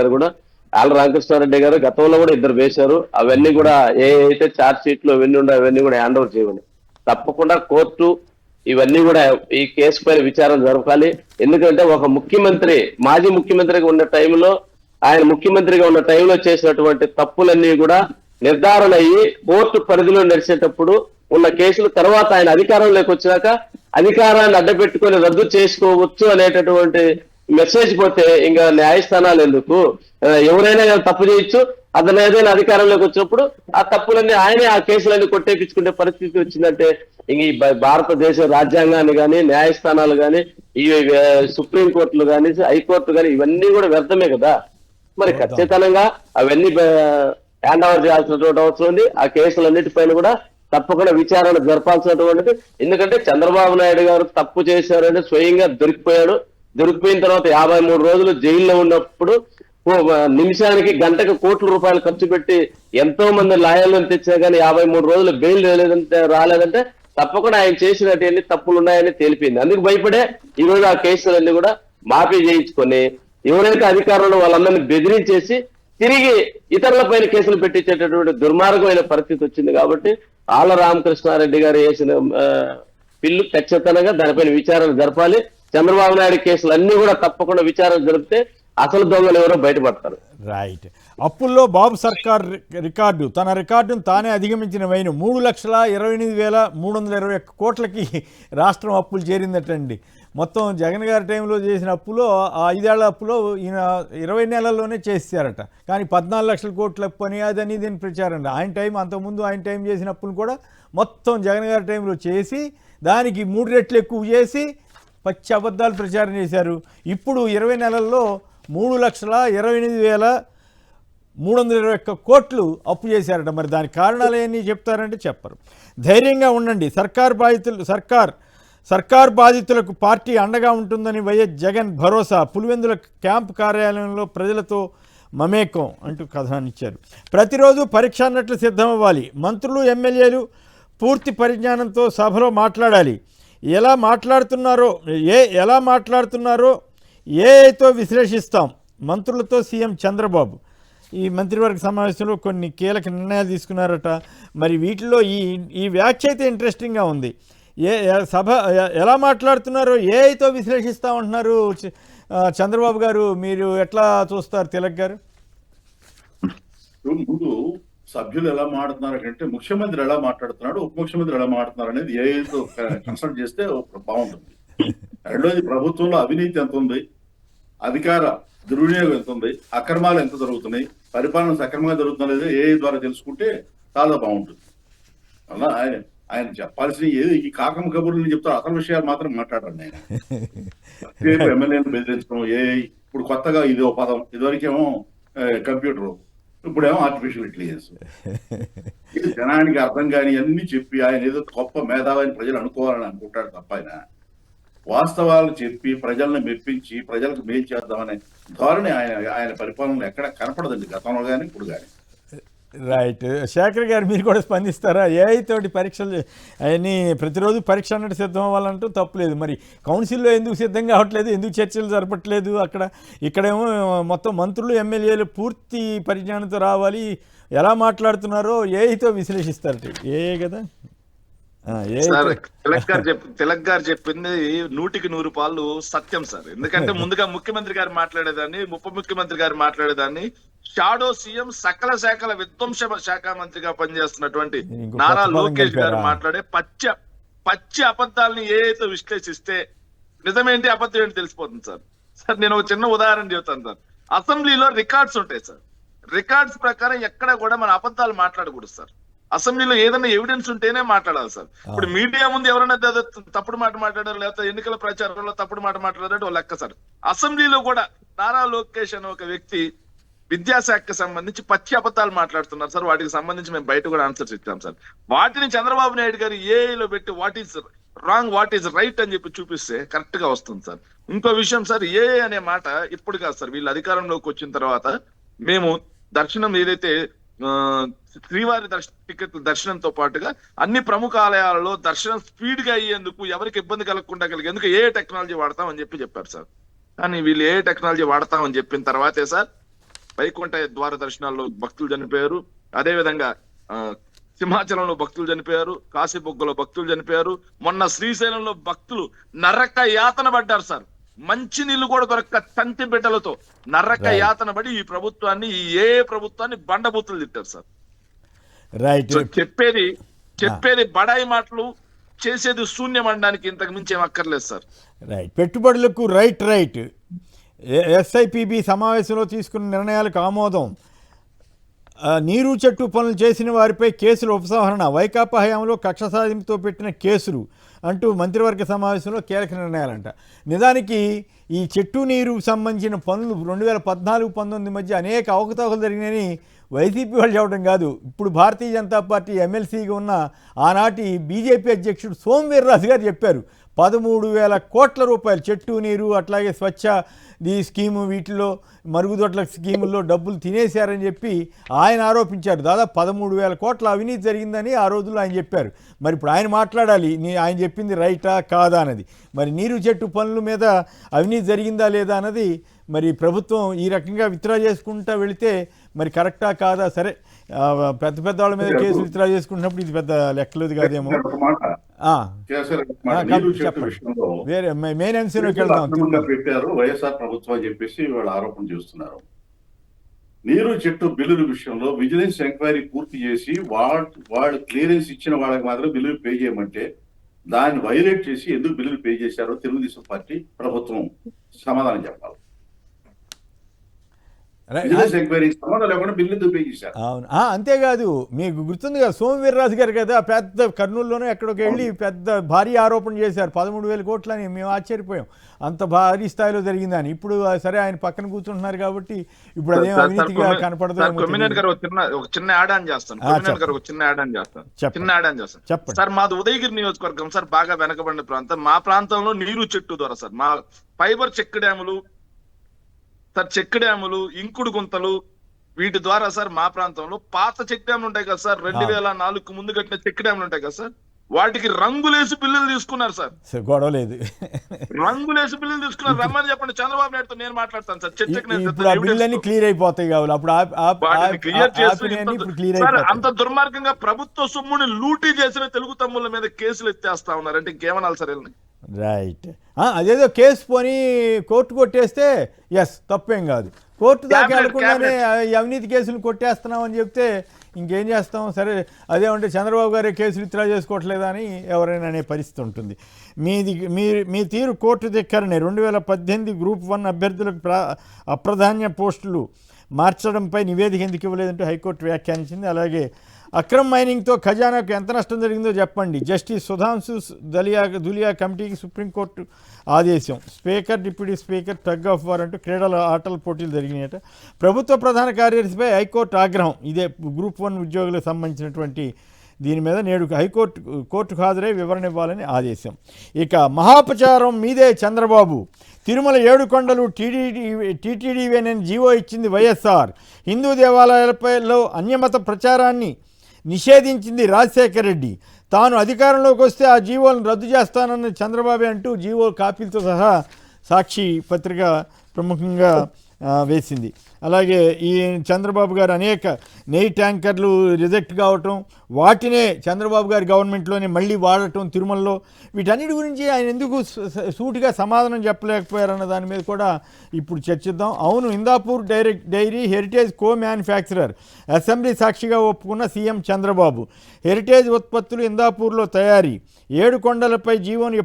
గారు గతంలో కూడా ఇద్దరు వేశారు. అవన్నీ కూడా ఏ అయితే ఛార్జ్ షీట్లు అవన్నీ ఉండో అవన్నీ కూడా హ్యాండ్ ఓవర్ చేయండి. తప్పకుండా కోర్టు ఇవన్నీ కూడా ఈ కేసు పైన విచారణ జరపాలి. ఎందుకంటే ఒక ముఖ్యమంత్రి మాజీ ముఖ్యమంత్రిగా ఉన్న టైంలో ఆయన ముఖ్యమంత్రిగా ఉన్న టైంలో చేసినటువంటి తప్పులన్నీ కూడా నిర్ధారణ అయ్యి కోర్టు పరిధిలో నడిచేటప్పుడు ఉన్న కేసులు తర్వాత ఆయన అధికారంలోకి వచ్చినాక అధికారాన్ని అడ్డపెట్టుకొని రద్దు చేసుకోవచ్చు అనేటటువంటి మెసేజ్ పోతే ఇంకా న్యాయస్థానాలు ఎందుకు? ఎవరైనా తప్పు చేయొచ్చు. అతను ఏదైనా అధికారంలోకి వచ్చినప్పుడు ఆ తప్పులన్నీ ఆయనే ఆ కేసులన్నీ కొట్టేపించుకునే పరిస్థితి వచ్చిందంటే ఇంక ఈ భారతదేశ రాజ్యాంగాన్ని కానీ న్యాయస్థానాలు కానీ ఈ సుప్రీంకోర్టులు కానీ హైకోర్టు కానీ ఇవన్నీ కూడా వ్యర్థమే కదా. మరి ఖచ్చితంగా అవన్నీ హ్యాండ్ ఓవర్ చేయాల్సినటువంటి అవసరం ఉంది. ఆ కేసులన్నిటిపైన కూడా తప్పకుండా విచారణ జరపాల్సినటువంటిది. ఎందుకంటే చంద్రబాబు నాయుడు గారు తప్పు చేశారని స్వయంగా దొరికిపోయిన తర్వాత 53 రోజులు జైల్లో ఉన్నప్పుడు నిమిషానికి గంటకు కోట్ల రూపాయలు ఖర్చు పెట్టి ఎంతో మంది లాయర్లను తెచ్చినా కానీ 53 రోజులు బెయిల్ రాలేదంటే తప్పకుండా ఆయన చేసినటువంటి తప్పులు ఉన్నాయని తేలిపోయింది. అందుకు భయపడే ఈ రోజు ఆ కేసులన్నీ కూడా మాఫీ చేయించుకొని ఎవరైతే అధికారంలో వాళ్ళందరినీ బెదిరించేసి తిరిగి ఇతరుల పైన కేసులు పెట్టించేటటువంటి దుర్మార్గమైన పరిస్థితి వచ్చింది. కాబట్టి ఆళ్ల రామకృష్ణారెడ్డి గారు వేసిన బిల్లు ఖచ్చితంగా దానిపైన విచారణ జరపాలి. చంద్రబాబు నాయుడు కేసులు అన్ని కూడా తప్పకుండా విచారణ జరిపితే అసలు దొంగలు ఎవరో బయటపడతారు. రైట్. అప్పుల్లో బాబు సర్కార్ తన రికార్డును తానే అధిగమించిన వైన 3,28,321 కోట్లకి రాష్ట్రం అప్పులు చేరిందటండి. మొత్తం జగన్ గారి టైంలో చేసిన అప్పులో 5 ఏళ్ల అప్పులో ఈయన 20 నెలల్లోనే చేశారట. కానీ 14 లక్షల కోట్ల అప్పు అని అదని దీని ప్రచారం. అంతకుముందు ఆయన టైం చేసిన అప్పులు కూడా మొత్తం జగన్ గారి టైంలో చేసి దానికి 3 రెట్లు ఎక్కువ చేసి పచ్చి అబద్ధాలు ప్రచారం చేశారు. ఇప్పుడు 20 నెలల్లో 3,28,321 కోట్లు అప్పు చేశారట. మరి దానికి కారణాలు ఏంటి చెప్తారంటే చెప్పరు. ధైర్యంగా ఉండండి, సర్కార్ బాధితులకు పార్టీ అండగా ఉంటుందని వైఎస్ జగన్ భరోసా. పులివెందుల క్యాంపు కార్యాలయంలో ప్రజలతో మమేకం అంటూ కథనాన్నిచ్చారు. ప్రతిరోజు పరీక్ష అన్నట్లు సిద్ధమవ్వాలి. మంత్రులు ఎమ్మెల్యేలు పూర్తి పరిజ్ఞానంతో సభలో మాట్లాడాలి. ఎలా మాట్లాడుతున్నారో ఏఐతో విశ్లేషిస్తాం. మంత్రులతో సీఎం చంద్రబాబు ఈ మంత్రివర్గ సమావేశంలో కొన్ని కీలక నిర్ణయాలు తీసుకున్నారట. మరి వీటిలో ఈ వ్యాఖ్య అయితే ఇంట్రెస్టింగ్గా ఉంది. సభ ఎలా మాట్లాడుతున్నారో ఏఐతో విశ్లేషిస్తామంటున్నారు చంద్రబాబు గారు. మీరు ఎట్లా చూస్తారు తిలక్ గారు? ముందు సభ్యులు ఎలా మాట్లాడుతున్నారు అంటే ముఖ్యమంత్రి ఎలా మాట్లాడుతున్నాడు, ఉప ముఖ్యమంత్రి ఎలా మాట్లాడుతున్నారు అనేది ఏఐతో కన్సల్ట్ చేస్తే బాగుంటుంది. రెండోది, ప్రభుత్వంలో అవినీతి ఎంత ఉంది, అధికార దుర్వినియోగం ఎంత ఉంది, అక్రమాలు ఎంత జరుగుతున్నాయి, పరిపాలన సక్రమంగా జరుగుతున్నది ఏఐ ద్వారా తెలుసుకుంటే చాలా బాగుంటుంది. అలా ఆయన చెప్పాల్సిన ఏది ఈ కాకమ్మ కబుర్లు చెప్తారు, అసలు విషయాలు మాత్రం మాట్లాడారు. ఆయన ఎమ్మెల్యేలను బెదిరించడం ఏఐ, ఇప్పుడు కొత్తగా ఇది ఓ పదం, ఇదివరకేమో కంప్యూటర్, ఇప్పుడేమో ఆర్టిఫిషియల్ ఇంటెలిజెన్స్. ఇది జనానికి అర్థం కాని అన్ని చెప్పి ఆయన ఏదో గొప్ప మేధావి ప్రజలు అనుకోవాలని అనుకుంటాడు తప్ప ఆయన వాస్తవాలు చెప్పి ప్రజలను మెప్పించి ప్రజలకు మేలు చేద్దామనే ధోరణి ఆయన పరిపాలనలో ఎక్కడ కనపడదండి, గతంలో కానీ ఇప్పుడు కానీ. రైట్. శేఖర్ గారు మీరు కూడా స్పందిస్తారా? ఏఐ తోటి పరీక్షలు అవన్నీ ప్రతిరోజు పరీక్ష అన్నట్టు సిద్ధం అవ్వాలంటూ తప్పులేదు. మరి కౌన్సిల్లో ఎందుకు సిద్ధం కావట్లేదు, ఎందుకు చర్చలు జరపట్లేదు? ఇక్కడేమో మొత్తం మంత్రులు ఎమ్మెల్యేలు పూర్తి పరిజ్ఞానంతో రావాలి. ఎలా మాట్లాడుతున్నారో ఏఐతో విశ్లేషిస్తారట. ఏఐ కదా. తిలక్ గారు చెప్పింది 100% పాలు సత్యం సార్. ఎందుకంటే ముందుగా ముఖ్యమంత్రి గారు మాట్లాడేదాన్ని, ఉప ముఖ్యమంత్రి గారు మాట్లాడేదాన్ని, షాడో సీఎం సకల శాఖల విధ్వంస శాఖ మంత్రిగా పనిచేస్తున్నటువంటి నారా లోకేష్ గారు మాట్లాడే పచ్చి అబద్ధాలని ఏదైతే విశ్లేషిస్తే నిజమేంటి అబద్ధం ఏంటి తెలిసిపోతుంది సార్. నేను ఒక చిన్న ఉదాహరణ చెబుతాను సార్. అసెంబ్లీలో రికార్డ్స్ ఉంటాయి సార్. రికార్డ్స్ ప్రకారం ఎక్కడ కూడా మన అబద్ధాలు మాట్లాడకూడదు సార్. అసెంబ్లీలో ఏదైనా ఎవిడెన్స్ ఉంటేనే మాట్లాడాలి సార్. ఇప్పుడు మీడియా ముందు ఎవరైనా తప్పుడు మాట మాట్లాడారు, లేకపోతే ఎన్నికల ప్రచారంలో తప్పుడు మాట మాట్లాడారు లెక్క సార్. అసెంబ్లీలో కూడా నారా లోకేష్ అనే ఒక వ్యక్తి విద్యాశాఖకి సంబంధించి పచ్చి అబద్ధాలు మాట్లాడుతున్నారు సార్. వాటికి సంబంధించి మేము బయట కూడా ఆన్సర్స్ ఇచ్చాం సార్. వాటిని చంద్రబాబు నాయుడు గారు ఏఐలో పెట్టి what is wrong what is right అని చెప్పి చూపిస్తే కరెక్ట్ గా వస్తుంది సార్. ఇంకో విషయం సార్, ఏఐ అనే మాట ఇప్పుడు కాదు సార్, వీళ్ళు అధికారంలోకి వచ్చిన తర్వాత మేము దర్శనం ఏదైతే శ్రీవారి టికెట్ల దర్శనంతో పాటుగా అన్ని ప్రముఖ ఆలయాలలో దర్శనం స్పీడ్ గా అయ్యేందుకు ఎవరికి ఇబ్బంది కలగకుండా కలిగేందుకు ఏ టెక్నాలజీ వాడతామని చెప్పారు సార్. కానీ వీళ్ళు ఏ టెక్నాలజీ వాడతామని చెప్పిన తర్వాతే సార్ వైకుంఠ ద్వార దర్శనాల్లో భక్తులు చనిపోయారు, అదే విధంగా సింహాచలంలో భక్తులు చనిపోయారు, కాశీబొగ్గలో భక్తులు చనిపోయారు, మొన్న శ్రీశైలంలో భక్తులు నరక యాతన పడ్డారు సార్. మంచి నీళ్లు కూడా దొరక్క తంతి బిడ్డలతో నరక యాతన పడి ఈ ప్రభుత్వాన్ని ఏ ప్రభుత్వాన్ని బండబూతులు తిట్టారు సార్. రైట్. చెప్పేది బడాయి మాటలు, చేసేది శూన్యం అనడానికి ఇంతకు మించి ఏం అక్కర్లేదు సార్. రైట్. పెట్టుబడులకు రైట్. ఎస్ఐపిబి సమావేశంలో తీసుకున్న నిర్ణయాలకు ఆమోదం. నీరు చెట్టు పనులు చేసిన వారిపై కేసుల ఉపసంహరణ. వైకాపా హయాంలో కక్ష సాధింపుతో పెట్టిన కేసులు అంటూ మంత్రివర్గ సమావేశంలో కీలక నిర్ణయాలంట. నిజానికి ఈ చెట్టు నీరు సంబంధించిన పనులు 2014-19 మధ్య అనేక అవకతవకలు జరిగినాయని వైసీపీ వాళ్ళు చెప్పడం కాదు, ఇప్పుడు భారతీయ జనతా పార్టీ ఎమ్మెల్సీగా ఉన్న ఆనాటి బీజేపీ అధ్యక్షుడు సోమవీర్రాజు గారు చెప్పారు. 13,000 కోట్ల రూపాయలు చెట్టు నీరు అట్లాగే స్వచ్ఛ ఈ స్కీము వీటిలో మరుగుదొడ్ల స్కీముల్లో డబ్బులు తినేశారని చెప్పి ఆయన ఆరోపించారు. దాదాపు 13,000 కోట్ల అవినీతి జరిగిందని ఆ రోజుల్లో ఆయన చెప్పారు. మరి ఇప్పుడు ఆయన మాట్లాడాలి, ఆయన చెప్పింది రైటా కాదా అన్నది. మరి నీరు చెట్టు పనుల మీద అవినీతి జరిగిందా లేదా అన్నది మరి ప్రభుత్వం ఈ రకంగా విత్డ్రా చేసుకుంటా వెళితే మరి కరెక్టా కాదా? సరే, పెద్ద వాళ్ళ మీద కేసులు విత్డ్రా చేసుకుంటున్నప్పుడు ఇది పెద్ద లెక్కలేదు కాదేమో. వేరే మెయిన్ అంశంలోకి వెళ్దాం. పెట్టారు వైఎస్ఆర్ ప్రభుత్వం అని చెప్పేసి వాళ్ళు ఆరోపణ చేస్తున్నారు. నీరు చెట్టు బిల్లుల విషయంలో విజిలెన్స్ ఎంక్వైరీ పూర్తి చేసి వాళ్ళు క్లియరెన్స్ ఇచ్చిన వాళ్ళకి మాత్రం బిల్లులు పే చేయమంటే దాన్ని వైలేట్ చేసి ఎందుకు బిల్లులు పే చేశారో తెలుగుదేశం పార్టీ ప్రభుత్వం సమాధానం చెప్పాలి. అవును. అంతేకాదు, మీకు గుర్తుంది కదా సోమవీర్రాజు గారు కదా పెద్ద కర్నూలులోనే ఎక్కడికి వెళ్ళి పెద్ద భారీ ఆరోపణ చేశారు. 13,000 కోట్లని మేము ఆశ్చర్యపోయాం, అంత భారీ స్థాయిలో జరిగిందని. ఇప్పుడు సరే ఆయన పక్కన కూర్చుంటున్నారు కాబట్టి ఇప్పుడు అదేం అవినీతిగా కనపడదు. చిన్న యాడ్ ఆన్ చేస్తాను సార్. మాది ఉదయగిరి నియోజకవర్గం సార్, బాగా వెనకబడిన ప్రాంతం. మా ప్రాంతంలో నీరు చెట్టు ద్వారా సార్ మా ఫైబర్ చెక్ డ్యాములు సార్, చెక్ డ్యాములు, ఇంకుడు గుంతలు, వీటి ద్వారా సార్ మా ప్రాంతంలో పాత చెక్ డ్యాములు ఉంటాయి కదా సార్, 2004 ముందు కట్టిన చెక్ డ్యాములు ఉంటాయి కదా సార్, వాటికి రంగులేసి బిల్లులు తీసుకున్నారు సార్. గొడవ లేదు, రంగులేసి బిల్లులు తీసుకున్నారు. రమ్మని చెప్పండి, చంద్రబాబు నాయుడుతో నేను మాట్లాడతాను సార్. చర్చకి క్లియర్ అయిపోతాయి కావాలి. అంత దుర్మార్గంగా ప్రభుత్వ సొమ్ముని లూటీ చేసిన తెలుగు తమ్ముళ్ళ మీద కేసులు ఎత్తేస్తా ఉన్నారు అంటే ఇంకేమనాలి సార్? రైట్. అదేదో కేసు పోని కోర్టు కొట్టేస్తే ఎస్ తప్పేం కాదు. కోర్టు దాకా వెళ్ళకుండానే అవినీతి కేసులు కొట్టేస్తున్నాం అని చెప్తే ఇంకేం చేస్తాం? సరే, అదేమంటే చంద్రబాబు గారే కేసులు విత్డ్రా చేసుకోవట్లేదా అని ఎవరైనా అనే పరిస్థితి ఉంటుంది. మీ తీరు కోర్టు ధిక్కరనే. 2018 గ్రూప్ 1 అభ్యర్థులకు అప్రాధాన్య పోస్టులు మార్చడంపై నివేదిక ఎందుకు ఇవ్వలేదంటూ హైకోర్టు వ్యాఖ్యానించింది. అలాగే అక్రమ్ మైనింగ్తో ఖజానాకు ఎంత నష్టం జరిగిందో చెప్పండి. జస్టిస్ సుధాంశు దులియా కమిటీకి సుప్రీంకోర్టు ఆదేశం. Speaker, deputy speaker tug of war అంటూ ఆటల పోటీలు జరిగినాయట. ప్రభుత్వ ప్రధాన కార్యదర్శిపై హైకోర్టు ఆగ్రహం. ఇదే గ్రూప్ 1 ఉద్యోగులకు సంబంధించినటువంటి దీని మీద నేడు కోర్టుకు హాజరై వివరణ ఇవ్వాలని ఆదేశం. ఇక మహాపచారం మీదే చంద్రబాబు. తిరుమల 7 కొండలు టీటీడీవేనని జీవో ఇచ్చింది వైఎస్ఆర్. హిందూ దేవాలయాలపైలో అన్యమత ప్రచారాన్ని నిషేధించింది రాజశేఖర రెడ్డి. తాను అధికారంలోకి వస్తే ఆ జీవోలను రద్దు చేస్తానన్న చంద్రబాబు అంటూ జీవో కాపీలతో సహా సాక్షి పత్రిక ప్రముఖంగా వేసింది. అలాగే ఈ చంద్రబాబు గారు అనేక నెయ్యి ట్యాంకర్లు రిజెక్ట్ కావటం, వాటినే చంద్రబాబు గారి గవర్నమెంట్లోనే మళ్ళీ వాడటం తిరుమలలో, వీటన్నిటి గురించి ఆయన ఎందుకు సూటిగా సమాధానం చెప్పలేకపోయారన్న దాని మీద కూడా ఇప్పుడు చర్చిద్దాం. అవును, ఇందాపూర్ డైరీ హెరిటేజ్ కో మ్యానుఫ్యాక్చరర్. అసెంబ్లీ సాక్షిగా ఒప్పుకున్న సీఎం చంద్రబాబు. హెరిటేజ్ ఉత్పత్తులు ఇందాపూర్లో తయారీ. 7 కొండలపై జీవోను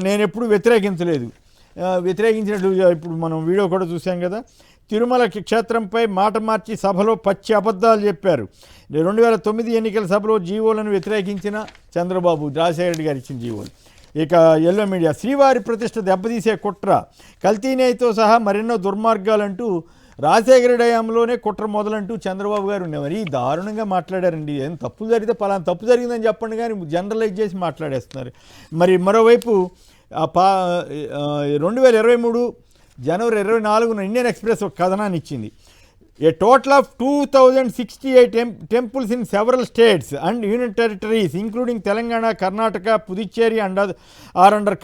నేను ఎప్పుడూ వ్యతిరేకించలేదు. వ్యతిరేకించినట్టు ఇప్పుడు మనం వీడియో కూడా చూసాం కదా. తిరుమల క్షేత్రంపై మాట మార్చి సభలో పచ్చి అబద్ధాలు చెప్పారు. 2009 ఎన్నికల సభలో జీవోలను వ్యతిరేకించిన చంద్రబాబు, రాజశేఖర రెడ్డి గారు ఇచ్చిన జీవోలు. ఇక ఎల్లో మీడియా, శ్రీవారి ప్రతిష్ట దెబ్బతీసే కుట్ర, కల్తీనేయితో సహా మరెన్నో దుర్మార్గాలంటూ రాజశేఖర రెడ్డి హయాంలోనే కుట్ర మొదలంటూ చంద్రబాబు గారు మరీ దారుణంగా మాట్లాడారండి. ఏం తప్పు జరిగితే పలానా తప్పు జరిగిందని చెప్పండి కానీ జనరలైజ్ చేసి మాట్లాడేస్తున్నారు. మరి మరోవైపు 2023 జనవరి 24న ఇండియన్ ఎక్స్ప్రెస్ ఒక కథనాన్ని ఇచ్చింది. A total of 2068 temples in several states and union territories including Telangana, Karnataka, Puducherry are under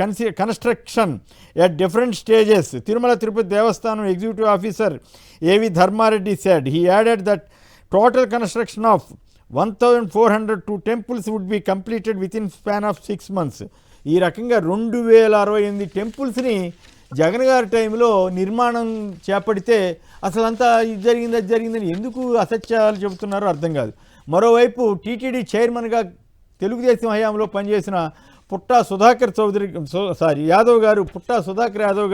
construction at different stages, Tirumala Tirupati Devasthanam Executive Officer A.V. Dharmareddy said. He added that total construction of 1,402 temples would be completed within span of 6 months. ఈ రకంగా 2068 టెంపుల్స్ని జగన్ గారి టైంలో నిర్మాణం చేపడితే అసలంతా ఇది జరిగింది అది జరిగిందని ఎందుకు అసత్యాలు చెబుతున్నారో అర్థం కాదు. మరోవైపు టీటీడీ చైర్మన్గా తెలుగుదేశం హయాంలో పనిచేసిన పుట్టా సుధాకర్ యాదవ్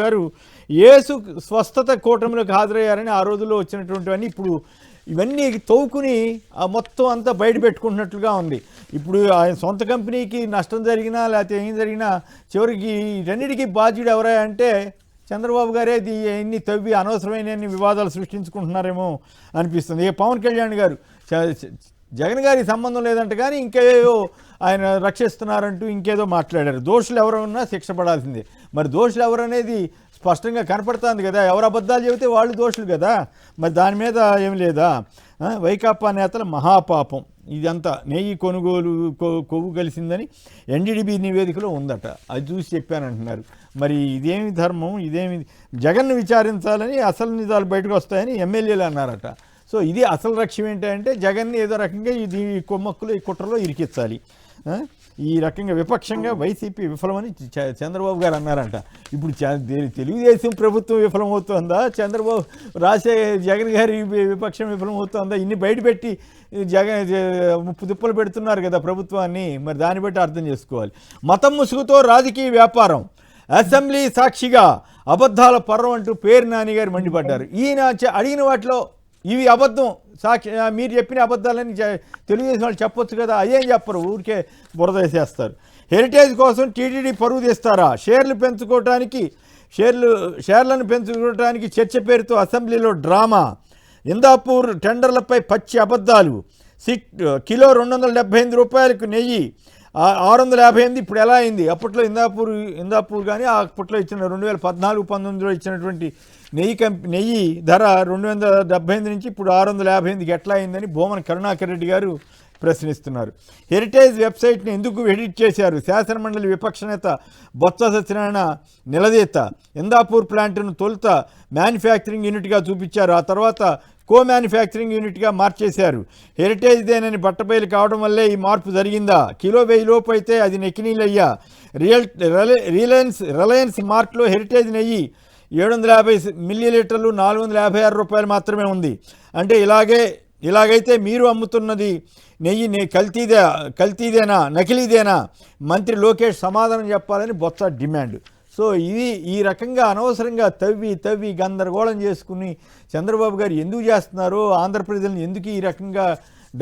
గారు యేసు స్వస్థత కూటమిలోకి హాజరయ్యారని ఆ రోజుల్లో వచ్చినటువంటివన్నీ ఇప్పుడు ఇవన్నీ తవ్వుకుని మొత్తం అంతా బయట పెట్టుకుంటున్నట్లుగా ఉంది. ఇప్పుడు ఆయన సొంత కంపెనీకి నష్టం జరిగినా లేకపోతే ఏం జరిగినా చివరికి రెండింటికి బాధ్యుడు ఎవరా అంటే చంద్రబాబు గారే ఎన్ని తవ్వి అనవసరమైన వివాదాలు సృష్టించుకుంటున్నారేమో అనిపిస్తుంది. ఇక పవన్ కళ్యాణ్ గారు జగన్ గారికి సంబంధం లేదంట కానీ ఇంకేదో ఆయన రక్షిస్తున్నారంటూ ఇంకేదో మాట్లాడారు. దోషులు ఎవరు ఉన్నా శిక్ష పడాల్సిందే. మరి దోషులు ఎవరు అనేది స్పష్టంగా కనపడుతుంది కదా. ఎవరు అబద్ధాలు చెబితే వాళ్ళు దోషులు కదా. మరి దాని మీద ఏం లేదా? వైకాపా నేతల మహాపాపం ఇదంతా నెయ్యి కొనుగోలు కొవ్వు కలిసిందని ఎన్డీడీబీ నివేదికలో ఉందట. అది చూసి చెప్పానంటున్నారు. మరి ఇదేమి ధర్మం, ఇదేమి జగన్ను విచారించాలని అసలు నిజాలు బయటకు వస్తాయని ఎమ్మెల్యేలు అన్నారట. సో ఇది అసలు లక్ష్యం ఏంటంటే జగన్ని ఏదో రకంగా ఈ కొమ్మక్కులు ఈ కుట్రలో ఇరికించాలి. ఈ రకంగా విపక్షంగా వైసీపీ విఫలమని చంద్రబాబు గారు అన్నారంట. ఇప్పుడు తెలుగుదేశం ప్రభుత్వం విఫలమవుతుందా, జగన్ గారి విపక్షం విఫలమవుతుందా? ఇన్ని బయటపెట్టి ముప్పు దుప్పలు పెడుతున్నారు కదా ప్రభుత్వాన్ని. మరి దాన్ని బట్టి అర్థం చేసుకోవాలి. మతం ముసుగుతో రాజకీయ వ్యాపారం, అసెంబ్లీ సాక్షిగా అబద్ధాల పర్వం అంటూ పేరు నాని గారు మండిపడ్డారు. ఈయన అడిగిన వాటిలో ఇవి అబద్ధం, మీరు చెప్పిన అబద్ధాలని తెలుగుదేశం వాళ్ళు చెప్పొచ్చు కదా, అదేం చెప్పరు, ఊరికే బురద వేసేస్తారు. హెరిటేజ్ కోసం టీటీడీ పరువు తీస్తారా? షేర్లను పెంచుకోవడానికి చర్చ పేరుతో అసెంబ్లీలో డ్రామా. ఇందాపూర్ టెండర్లపై పచ్చి అబద్ధాలు. కిలో 278 రూపాయలకు నెయ్యి 658, ఇప్పుడు ఎలా అయింది? అప్పట్లో ఇందాపూర్ కానీ అప్పట్లో ఇచ్చిన 2014-19లో ఇచ్చినటువంటి నెయ్యి ధర 278 నుంచి ఇప్పుడు 658కి ఎట్లా అయిందని భూమన కరుణాకర్ రెడ్డి గారు ప్రశ్నిస్తున్నారు. హెరిటేజ్ వెబ్సైట్ని ఎందుకు ఎడిట్ చేశారు? శాసనమండలి విపక్ష నేత బొత్స సత్యనారాయణ నిలదీత. ఇందాపూర్ ప్లాంట్ను తొలుత మ్యానుఫ్యాక్చరింగ్ యూనిట్గా చూపించారు, ఆ తర్వాత మ్యానుఫ్యాక్చరింగ్ యూనిట్గా మార్చేశారు. హెరిటేజ్దేనని బట్టబయలు కావడం వల్లే ఈ మార్పు జరిగిందా? కిలో 1000 లోపు అయితే అది నెక్కినీలయ్యా. రిలయన్స్ మార్ట్లో హెరిటేజ్ నెయ్యి 750 మిల్లీలీటర్లు 456 రూపాయలు మాత్రమే ఉంది. అంటే ఇలాగైతే మీరు అమ్ముతున్నది నెయ్యి కల్తీదేనా, నకిలీదేనా? మంత్రి లోకేష్ సమాధానం చెప్పాలని బొత్స డిమాండ్. సో ఈ రకంగా అనవసరంగా తవ్వి గందరగోళం చేసుకుని చంద్రబాబు గారు ఎందుకు చేస్తున్నారో, ఆంధ్ర ప్రజలను ఎందుకు ఈ రకంగా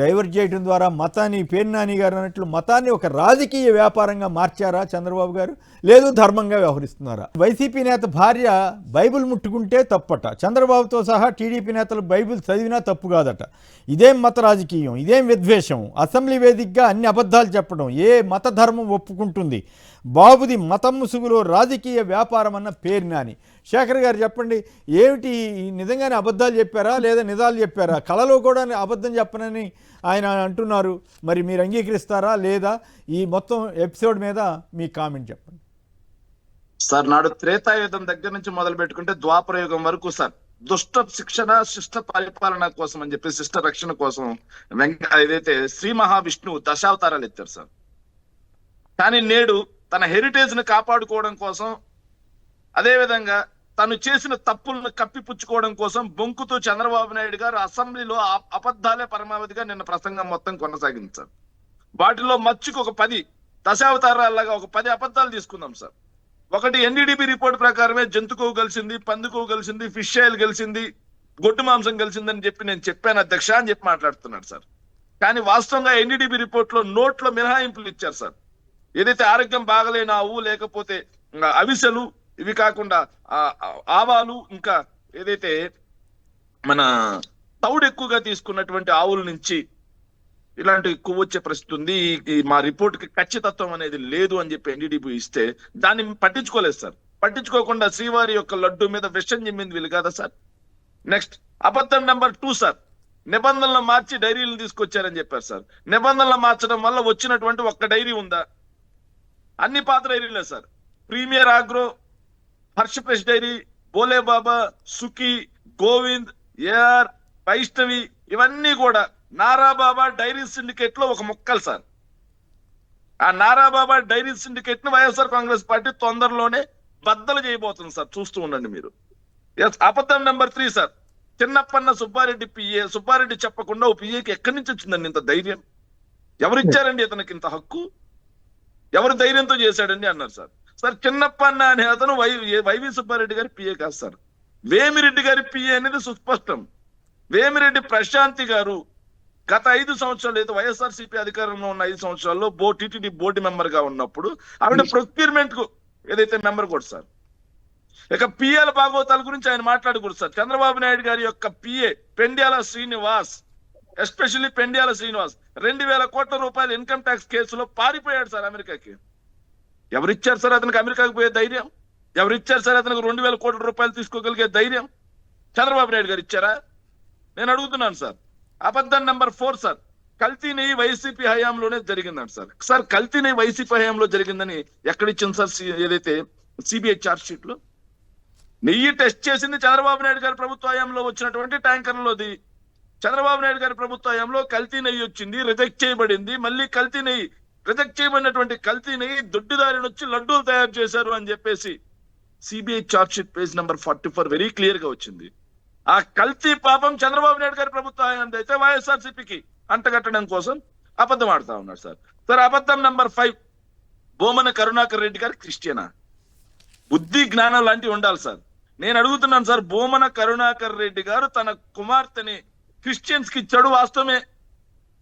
డైవర్ట్ చేయడం ద్వారా మతాన్ని, పేరు నాని గారు అన్నట్లు మతాన్ని ఒక రాజకీయ వ్యాపారంగా మార్చారా చంద్రబాబు గారు, లేదు ధర్మంగా వ్యవహరిస్తున్నారా? వైసీపీ నేత భార్య బైబిల్ ముట్టుకుంటే తప్పట. చంద్రబాబుతో సహా టీడీపీ నేతలు బైబిల్ చదివినా తప్పు కాదట. ఇదేం మత రాజకీయం, ఇదేం విద్వేషం? అసెంబ్లీ వేదికగా అన్ని అబద్ధాలు చెప్పడం ఏ మత ధర్మం ఒప్పుకుంటుంది? బాబుది మతం ముసుగులో రాజకీయ వ్యాపారం అన్న పేరు నాని. శేఖర్ గారు చెప్పండి, ఏమిటి నిజంగానే అబద్ధాలు చెప్పారా లేదా నిజాలు చెప్పారా? కళలో కూడా అబద్ధం చెప్పనని ఆయన అంటున్నారు. మరి మీరు అంగీకరిస్తారా లేదా? ఈ మొత్తం ఎపిసోడ్ మీద మీ కామెంట్ చెప్పండి సార్. నాడు త్రేతాయుధం దగ్గర నుంచి మొదలు పెట్టుకుంటే ద్వాపరయుగం వరకు సార్ దుష్ట శిక్షణ, శిష్ట పరిపాలన కోసం అని చెప్పి, శిష్ట రక్షణ కోసం ఏదైతే శ్రీ మహావిష్ణువు దశావతారాలు ఎత్తారు సార్. కానీ నేడు తన హెరిటేజ్ ను కాపాడుకోవడం కోసం, అదే విధంగా తను చేసిన తప్పులను కప్పిపుచ్చుకోవడం కోసం బొంకుతూ చంద్రబాబు నాయుడు గారు అసెంబ్లీలో అబద్ధాలే పరమావధిగా నిన్న ప్రసంగం మొత్తం కొనసాగించారు. వాటిలో మచ్చుకు ఒక 10 దశావతారాలాగా ఒక 10 అబద్ధాలు తీసుకుందాం సార్. ఒకటి, ఎన్డీడీబీ రిపోర్ట్ ప్రకారమే జంతు కొవ్వు కలిసింది, పంది కొవ్వు కలిసింది, ఫిష్ ఆయిల్ కలిసింది, గొడ్డు మాంసం కలిసిందని చెప్పి నేను చెప్పాను అధ్యక్ష అని చెప్పి మాట్లాడుతున్నాడు సార్. కానీ వాస్తవంగా ఎన్డీడీబీ రిపోర్ట్ లో నోట్లో మినహాయింపులు ఇచ్చారు సార్. ఏదైతే ఆరోగ్యం బాగలేని ఆవు, లేకపోతే అవిసెలు, ఇవి కాకుండా ఆవాలు, ఇంకా ఏదైతే మన తౌడు ఎక్కువగా తీసుకున్నటువంటి ఆవుల నుంచి ఇలాంటి కొవ్వు వచ్చే పరిస్థితి ఉంది, మా రిపోర్ట్ కి ఖచ్చితత్వం అనేది లేదు అని చెప్పి ఎన్డీడీబీ ఇస్తే దాన్ని పట్టించుకోలేదు సార్. పట్టించుకోకుండా శ్రీవారి యొక్క లడ్డు మీద విషం జిమ్మింది వీళ్ళు కదా సార్. నెక్స్ట్ అబద్ధం నెంబర్ 2 సార్, నిబంధనలు మార్చి డైరీలు తీసుకొచ్చారని చెప్పారు సార్. నిబంధనలు మార్చడం వల్ల వచ్చినటువంటి ఒక్క డైరీ ఉందా? అన్ని పాత డైరీలే sir. Premier agro, Harsha fresh dairy, Bole Baba, Sukhi, Govind, AR, Vaishnavi, ఇవన్నీ కూడా నారాబాబా డైరీ సిండికేట్ లో ఒక ముక్కలు సార్. ఆ నారాబాబా డైరీ సిండికేట్ ను వైఎస్ఆర్ కాంగ్రెస్ పార్టీ తొందరలోనే బద్దలు చేయబోతుంది సార్, చూస్తూ ఉండండి మీరు. అబద్ధం number 3 sir, Chinnappanna Subba Reddy PA, Subba Reddy చెప్పకుండా ఓ పిఏకి ఎక్కడి నుంచి వచ్చిందండి ఇంత ధైర్యం? ఎవరిచ్చారండి ఇతనికి ఇంత హక్కు? ఎవరు ధైర్యంతో చేశాడండి అన్నారు సార్. సార్ చిన్నప్పన్న అనే అతను వైవి సుబ్బారెడ్డి గారి పిఏ కాదు సార్, వేమిరెడ్డి గారి పిఏ అనేది సుస్పష్టం. వేమిరెడ్డి ప్రశాంతి గారు గత 5 సంవత్సరాలు అయితే వైఎస్ఆర్సీపీ అధికారంలో ఉన్న 5 సంవత్సరాల్లో టీటీడీ బోర్డు మెంబర్ గా ఉన్నప్పుడు ఆవిడ ప్రొక్యూర్మెంట్ కు ఏదైతే మెంబర్ కూడా సార్. ఇక పిఏల భాగవతాల గురించి ఆయన మాట్లాడకూడదు సార్. చంద్రబాబు నాయుడు గారి యొక్క పిఏ పెండ్యాల శ్రీనివాస్, ఎస్పెషల్లీ పెండ్యాల శ్రీనివాస్ 2,000 కోట్ల రూపాయల ఇన్కమ్ ట్యాక్స్ కేసులో పారిపోయాడు సార్ అమెరికాకి. ఎవరిచ్చారు సార్ అతనికి అమెరికాకి పోయే ధైర్యం? ఎవరిచ్చారు సార్ అతనికి 2,000 కోట్ల రూపాయలు తీసుకోగలిగే ధైర్యం? చంద్రబాబు నాయుడు గారు ఇచ్చారా? నేను అడుగుతున్నాను సార్. అబద్ధం నెంబర్ 4 సార్, కల్తీ నెయ్యి వైసీపీ హయాంలోనే జరిగిందంట సార్. సార్ కల్తీ నెయ్యి వైసీపీ హయాంలో జరిగిందని ఎక్కడిచ్చింది సార్? ఏదైతే సిబిఐ ఛార్జ్ షీట్ లో నెయ్యి టెస్ట్ చేసింది చంద్రబాబు నాయుడు గారి ప్రభుత్వ హయాంలో వచ్చినటువంటి ట్యాంకర్లోది. చంద్రబాబు నాయుడు గారి ప్రభుత్వ హయాంలో కల్తీ నెయ్యి వచ్చింది, రిజెక్ట్ చేయబడింది. మళ్ళీ కల్తీ నెయ్యి, రిజెక్ట్ చేయబడినటువంటి కల్తీ నెయ్యి దొడ్డిదారిని వచ్చి లడ్డూలు తయారు చేశారు అని చెప్పేసి CBI charge sheet page number 44 very clear గా వచ్చింది. ఆ కల్తీ పాపం చంద్రబాబు నాయుడు గారి ప్రభుత్వ హయాంలో అయితే వైఎస్ఆర్సీపీకి అంటగట్టడం కోసం అబద్ధం ఆడుతా ఉన్నాడు సార్. సార్ అబద్ధం నెంబర్ 5, బోమన కరుణాకర్ రెడ్డి గారు క్రిస్టియనా? బుద్ధి జ్ఞానం లాంటివి ఉండాలి సార్. నేను అడుగుతున్నాను సార్, బోమన కరుణాకర్ రెడ్డి గారు తన కుమార్తెని క్రిస్టియన్స్ కి ఇచ్చాడు వాస్తవమే,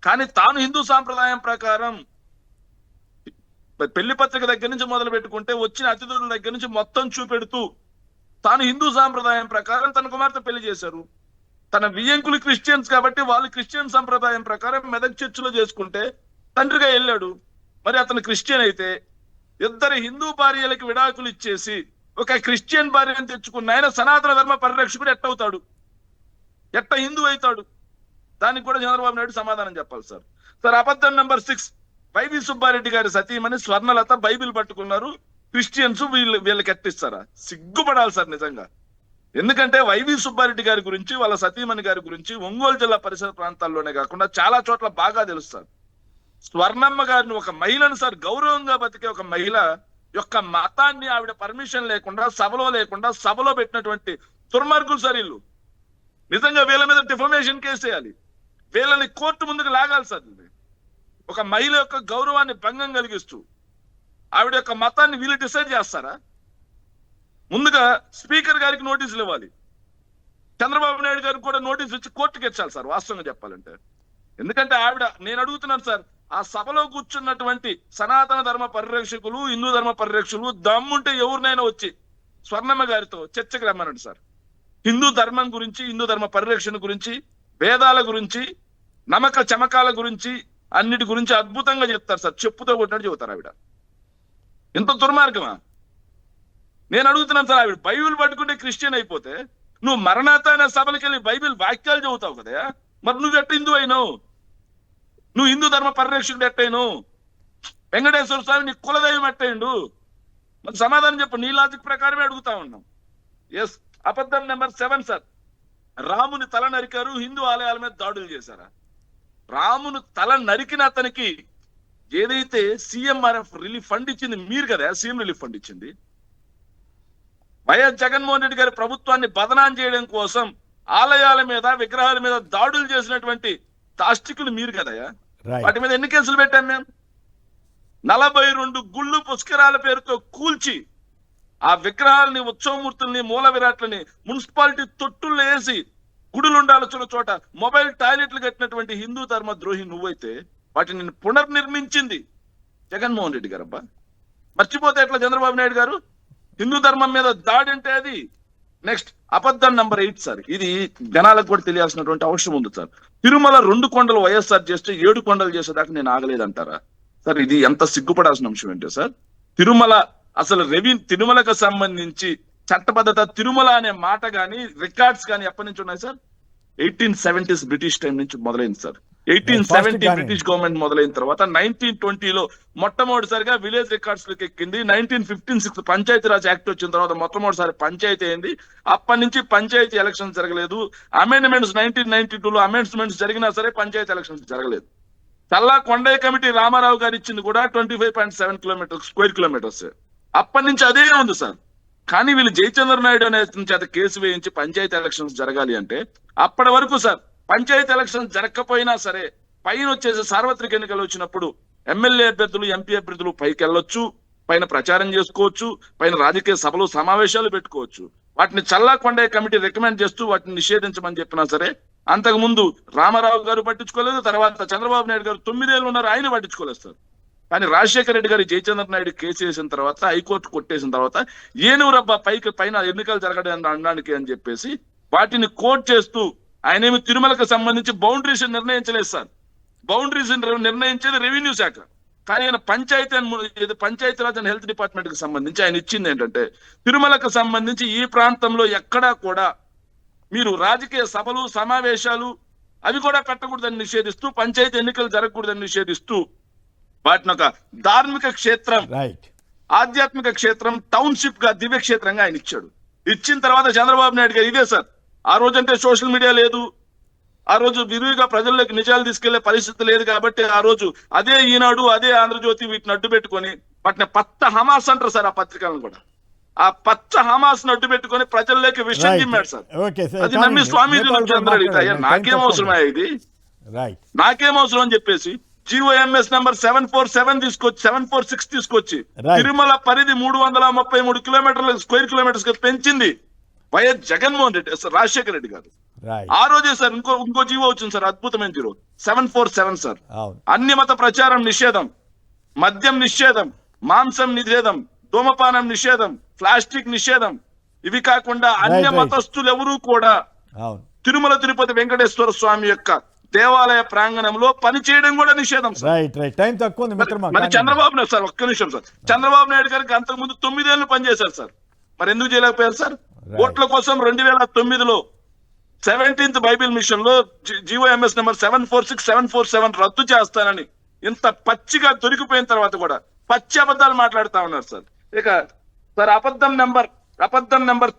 కానీ తాను హిందూ సాంప్రదాయం ప్రకారం పెళ్లి పత్రిక దగ్గర నుంచి మొదలు పెట్టుకుంటే వచ్చిన అతిథుల దగ్గర నుంచి మొత్తం చూపెడుతూ తాను హిందూ సాంప్రదాయం ప్రకారం తన కుమార్తె పెళ్లి చేశారు. తన వియ్యంకులు క్రిస్టియన్స్ కాబట్టి వాళ్ళు క్రిస్టియన్ సంప్రదాయం ప్రకారం మెదక్ చర్చిలో చేసుకుంటే తండ్రిగా వెళ్ళాడు. మరి అతను క్రిస్టియన్ అయితే 2 హిందూ భార్యలకి విడాకులు ఇచ్చేసి ఒక క్రిస్టియన్ భార్యను తెచ్చుకున్న ఆయన సనాతన ధర్మ పరిరక్షకుడు ఎట్టవుతాడు? ఎట్ట హిందూ అవుతాడు? దానికి కూడా చంద్రబాబు నాయుడు సమాధానం చెప్పాలి సార్. సార్ అబద్ధం నెంబర్ 6, వైవి సుబ్బారెడ్డి గారి సతీమణి స్వర్ణలత బైబిల్ పట్టుకున్నారు, క్రిస్టియన్స్ వీళ్ళకి ఎట్టిస్తారా? సిగ్గుపడాలి సార్ నిజంగా. ఎందుకంటే వైవి సుబ్బారెడ్డి గారి గురించి, వాళ్ళ సతీమణి గారి గురించి ఒంగోలు జిల్లా పరిసర ప్రాంతాల్లోనే కాకుండా చాలా చోట్ల బాగా తెలుస్తారు. స్వర్ణమ్మ గారిని, ఒక మహిళను సార్, గౌరవంగా బతికే ఒక మహిళ యొక్క మతాన్ని ఆవిడ పర్మిషన్ లేకుండా సభలో పెట్టినటువంటి దుర్మార్గులు సార్ వీళ్ళు. నిజంగా వీళ్ళ మీద డిఫమేషన్ కేసు వేయాలి, వీళ్ళని కోర్టు ముందుకు లాగాలి సార్. ఒక మహిళ యొక్క గౌరవాన్ని భంగం కలిగిస్తూ ఆవిడ యొక్క మతాన్ని వీళ్ళు డిసైడ్ చేస్తారా? ముందుగా స్పీకర్ గారికి నోటీసులు ఇవ్వాలి, చంద్రబాబు నాయుడు గారికి కూడా నోటీసులు ఇచ్చి కోర్టుకి ఇచ్చాలి సార్ వాస్తవంగా చెప్పాలంటే. ఎందుకంటే ఆవిడ, నేను అడుగుతున్నాను సార్, ఆ సభలో కూర్చున్నటువంటి సనాతన ధర్మ పరిరక్షకులు, హిందూ ధర్మ పరిరక్షకులు దమ్ముంటే ఎవరినైనా వచ్చి స్వర్ణమ్మ గారితో చర్చకు రమ్మనండి సార్. హిందూ ధర్మం గురించి, హిందూ ధర్మ పరిరక్షణ గురించి, వేదాల గురించి, నమ్మక చమకాల గురించి, అన్నిటి గురించి అద్భుతంగా చెప్తారు సార్. చెప్పుతో కొట్టినట్టు చెబుతారు ఆవిడ. ఇంత దుర్మార్గమా? నేను అడుగుతున్నాను సార్, ఆవిడ బైబిల్ పట్టుకుంటే క్రిస్టియన్ అయిపోతే నువ్వు మరణాత అనే సభలకి వెళ్ళి బైబిల్ వాక్యాలు చదువుతావు కదా, మరి నువ్వు ఎట్ట హిందూ అయినావు? నువ్వు హిందూ ధర్మ పరిరక్షకుడు ఎట్టయిను? వెంకటేశ్వర స్వామి నీ కులదైవం ఎట్టయిండు? మరి సమాధానం చెప్పు. నీ లాజిక్ ప్రకారమే అడుగుతా ఉన్నాం. ఎస్. అబద్ధం నెంబర్ 7 సార్, రాముని తల నరికారు, హిందూ ఆలయాల మీద దాడులు చేశారా? రామును తల నరికిన అతనికి ఏదైతే సీఎంఆర్ఎఫ్ రిలీఫ్ ఫండ్ ఇచ్చింది మీరు కదా, సీఎం రిలీఫ్ ఫండ్ ఇచ్చింది. వైఎస్ జగన్మోహన్ రెడ్డి గారి ప్రభుత్వాన్ని బదనాం చేయడం కోసం ఆలయాల మీద, విగ్రహాల మీద దాడులు చేసినటువంటి దాష్టికులు మీరు కదయా. వాటి మీద ఎన్ని కేసులు పెట్టాం మేము? 42 గుళ్ళు పుష్కరాల పేరుతో కూల్చి ఆ విగ్రహాలని, ఉత్సవమూర్తుల్ని, మూల విరాట్లని మున్సిపాలిటీ తొట్టుల్లో వేసి గుడులు ఉండాల్సిన చోట మొబైల్ టాయిలెట్లు కట్టినటువంటి హిందూ ధర్మ ద్రోహి నువ్వైతే వాటిని పునర్నిర్మించింది జగన్మోహన్ రెడ్డి గారబ్బా. మర్చిపోతే ఎట్లా చంద్రబాబు నాయుడు గారు? హిందూ ధర్మం మీద దాడి అంటే అది. నెక్స్ట్ అబద్ధం నంబర్ 8 సార్, ఇది జనాలకు కూడా తెలియాల్సినటువంటి అవసరం ఉంది సార్. తిరుమల 2 కొండలు వైఎస్ఆర్ చేస్తే 7 కొండలు చేసేదాకా నేను ఆగలేదంటారా సార్? ఇది ఎంత సిగ్గుపడాల్సిన అంశం ఏంటో సార్. తిరుమల అసలు తిరుమలకు సంబంధించి చట్టబద్ధత, తిరుమల అనే మాట గాని రికార్డ్స్ కానీ ఎప్పటి నుంచి ఉన్నాయి సార్? 1870s బ్రిటిష్ టైం నుంచి మొదలైంది సార్. 1870 బ్రిటిష్ గవర్నమెంట్ మొదలైన తర్వాత 1920లో మొట్టమొదటిసారిగా విలేజ్ రికార్డ్స్ లోకి ఎక్కింది. 1915 పంచాయతీరాజ్ యాక్ట్ వచ్చిన తర్వాత మొట్టమొదటిసారి పంచాయతీ అయింది. అప్పటి నుంచి పంచాయతీ ఎలక్షన్స్ జరగలేదు. అమెండ్మెంట్స్ 1992లో అమెండ్మెంట్స్ జరిగినా సరే పంచాయతీ ఎలక్షన్స్ జరగలేదు. చల్లా కొండయ్య కమిటీ రామారావు గారు ఇచ్చింది కూడా 25.7 స్క్వేర్ కిలోమీటర్స్. అప్పటి నుంచి అదే ఉంది సార్. కానీ వీళ్ళు జయచంద్ర నాయుడు అనే చేత కేసు వేయించి పంచాయతీ ఎలక్షన్స్ జరగాలి అంటే అప్పటి వరకు సార్ పంచాయతీ ఎలక్షన్స్ జరగకపోయినా సరే పైన వచ్చేసి సార్వత్రిక ఎన్నికలు వచ్చినప్పుడు ఎమ్మెల్యే అభ్యర్థులు, ఎంపీ అభ్యర్థులు పైకి వెళ్ళొచ్చు, పైన ప్రచారం చేసుకోవచ్చు, పైన రాజకీయ సభలు సమావేశాలు పెట్టుకోవచ్చు. వాటిని చల్లా కొండయ్య కమిటీ రికమెండ్ చేస్తూ వాటిని నిషేధించమని చెప్పినా సరే అంతకు ముందు రామారావు గారు పట్టించుకోలేదు. తర్వాత చంద్రబాబు నాయుడు గారు 9 ఏళ్ళు ఉన్నారు, ఆయన పట్టించుకోలేదు సార్. కానీ రాజశేఖర రెడ్డి గారు జయచంద్ర నాయుడు కేసు వేసిన తర్వాత, హైకోర్టు కొట్టేసిన తర్వాత ఏనుగురబ్బా పైన ఎన్నికలు జరగడం అనడానికి అని చెప్పేసి వాటిని కోర్టు చేస్తూ ఆయనేమి తిరుమలకు సంబంధించి బౌండరీస్ నిర్ణయించలేదు సార్. బౌండరీస్ నిర్ణయించేది రెవెన్యూ శాఖ. కానీ ఆయన పంచాయతీరాజ్ అండ్ హెల్త్ డిపార్ట్మెంట్ కి సంబంధించి ఆయన ఇచ్చింది ఏంటంటే తిరుమలకు సంబంధించి ఈ ప్రాంతంలో ఎక్కడా కూడా మీరు రాజకీయ సభలు సమావేశాలు అవి కూడా పెట్టకూడదని నిషేధిస్తూ, పంచాయతీ ఎన్నికలు జరగకూడదని నిషేధిస్తూ వాటిని ఒక ధార్మిక క్షేత్రం, ఆధ్యాత్మిక క్షేత్రం, టౌన్షిప్ గా దివ్య క్షేత్రంగా ఆయన ఇచ్చాడు. ఇచ్చిన తర్వాత చంద్రబాబు నాయుడు గారు ఇదే సార్, ఆ రోజు అంటే సోషల్ మీడియా లేదు, ఆ రోజు విరివిగా ప్రజల్లోకి నిజాలు తీసుకెళ్లే పరిస్థితి లేదు కాబట్టి ఆ రోజు అదే ఈనాడు, అదే ఆంధ్రజ్యోతి వీటిని అడ్డు పెట్టుకొని వాటిని పచ్చ హమాస్ అంటారు సార్. ఆ పత్రికలను కూడా ఆ పచ్చ హమాస్ అడ్డు పెట్టుకొని ప్రజల్లోకి విషయం చిమ్మాడు సార్. అది నమ్మి స్వామీజీలు నాకేం అవసరమా ఇది, నాకేం అవసరం అని చెప్పేసి GOMS నెంబర్ 746 తీసుకొచ్చి తిరుమల పరిధి 333 కిలోమీటర్ల స్క్వేర్ కిలోమీటర్స్ పెంచింది వైఎస్ జగన్మోహన్ రెడ్డి, రాజశేఖర రెడ్డి గారు. ఆ రోజే సార్ ఇంకో జీవో వచ్చింది సార్, అద్భుతమైన జీవో 747 సార్. అన్ని మత ప్రచారం నిషేధం, మద్యం నిషేధం, మాంసం నిషేధం, ధూమపానం నిషేధం, ప్లాస్టిక్ నిషేధం. ఇవి కాకుండా అన్య మతస్థులు ఎవరూ కూడా తిరుమల తిరుపతి వెంకటేశ్వర స్వామి యొక్క దేవాలయ ప్రాంగణంలో పని చేయడం కూడా నిషేధం సార్. మరి చంద్రబాబు నాయుడు సార్, ఒక్క నిమిషం సార్, చంద్రబాబు నాయుడు గారికి అంతకుముందు 9 ఏళ్ళు పనిచేశారు సార్. మరి ఎందుకు చేయలేకపోయారు సార్? ఓట్ల కోసం 2009లో 17th బైబిల్ మిషన్ లో GOMS నెంబర్ 747 రద్దు చేస్తానని ఇంత పచ్చిగా దొరికిపోయిన తర్వాత కూడా పచ్చి అబద్ధాలు మాట్లాడుతా ఉన్నారు సార్. ఇక సార్ అబద్ధం నెంబర్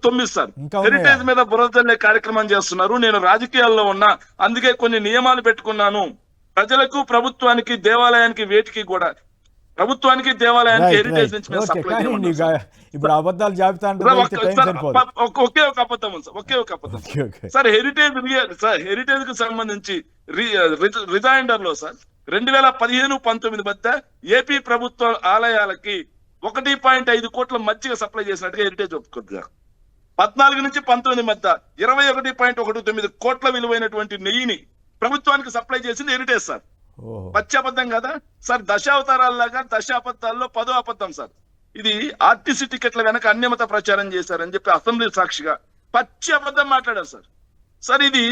9 సార్, హెరిటేజ్ మీద బురదల్లే కార్యక్రమం చేస్తున్నారు. నేను రాజకీయాల్లో ఉన్నా, అందుకే కొన్ని నియమాలు పెట్టుకున్నాను. ప్రజలకు, ప్రభుత్వానికి, దేవాలయానికి, వేటికి కూడా, ప్రభుత్వానికి దేవాలయానికి హెరిటేజ్ నుంచి సప్లై ఇప్పుడు అబద్ధాలు జాబితా ఒకే ఒక అబద్ధం సార్, ఒకే ఒక అబద్ధం సార్. హెరిటేజ్ కు సంబంధించి రిజైండర్ లో సార్ 2015-19 మధ్య ఏపీ ప్రభుత్వ ఆలయాలకి 1.5 కోట్ల మజ్జిగ సప్లై చేసినట్టుగా హెరిటేజ్ ఒప్పుకుంది. 14 నుంచి 19 మధ్య 21.19 కోట్ల విలువైనటువంటి నెయ్యిని ప్రభుత్వానికి సప్లై చేసింది హెరిటేజ్ సార్. పచ్చి అబద్ధం కదా సార్. దశావతారాల్లాగా అబద్ధాల్లో 10వ అబద్ధం సార్. ఇది ఆర్టీసీ టికెట్ల వెనక అన్యమత ప్రచారం చేశారని చెప్పి అసెంబ్లీ సాక్షిగా పచ్చి అబద్ధం మాట్లాడారు సార్. సార్ ఇది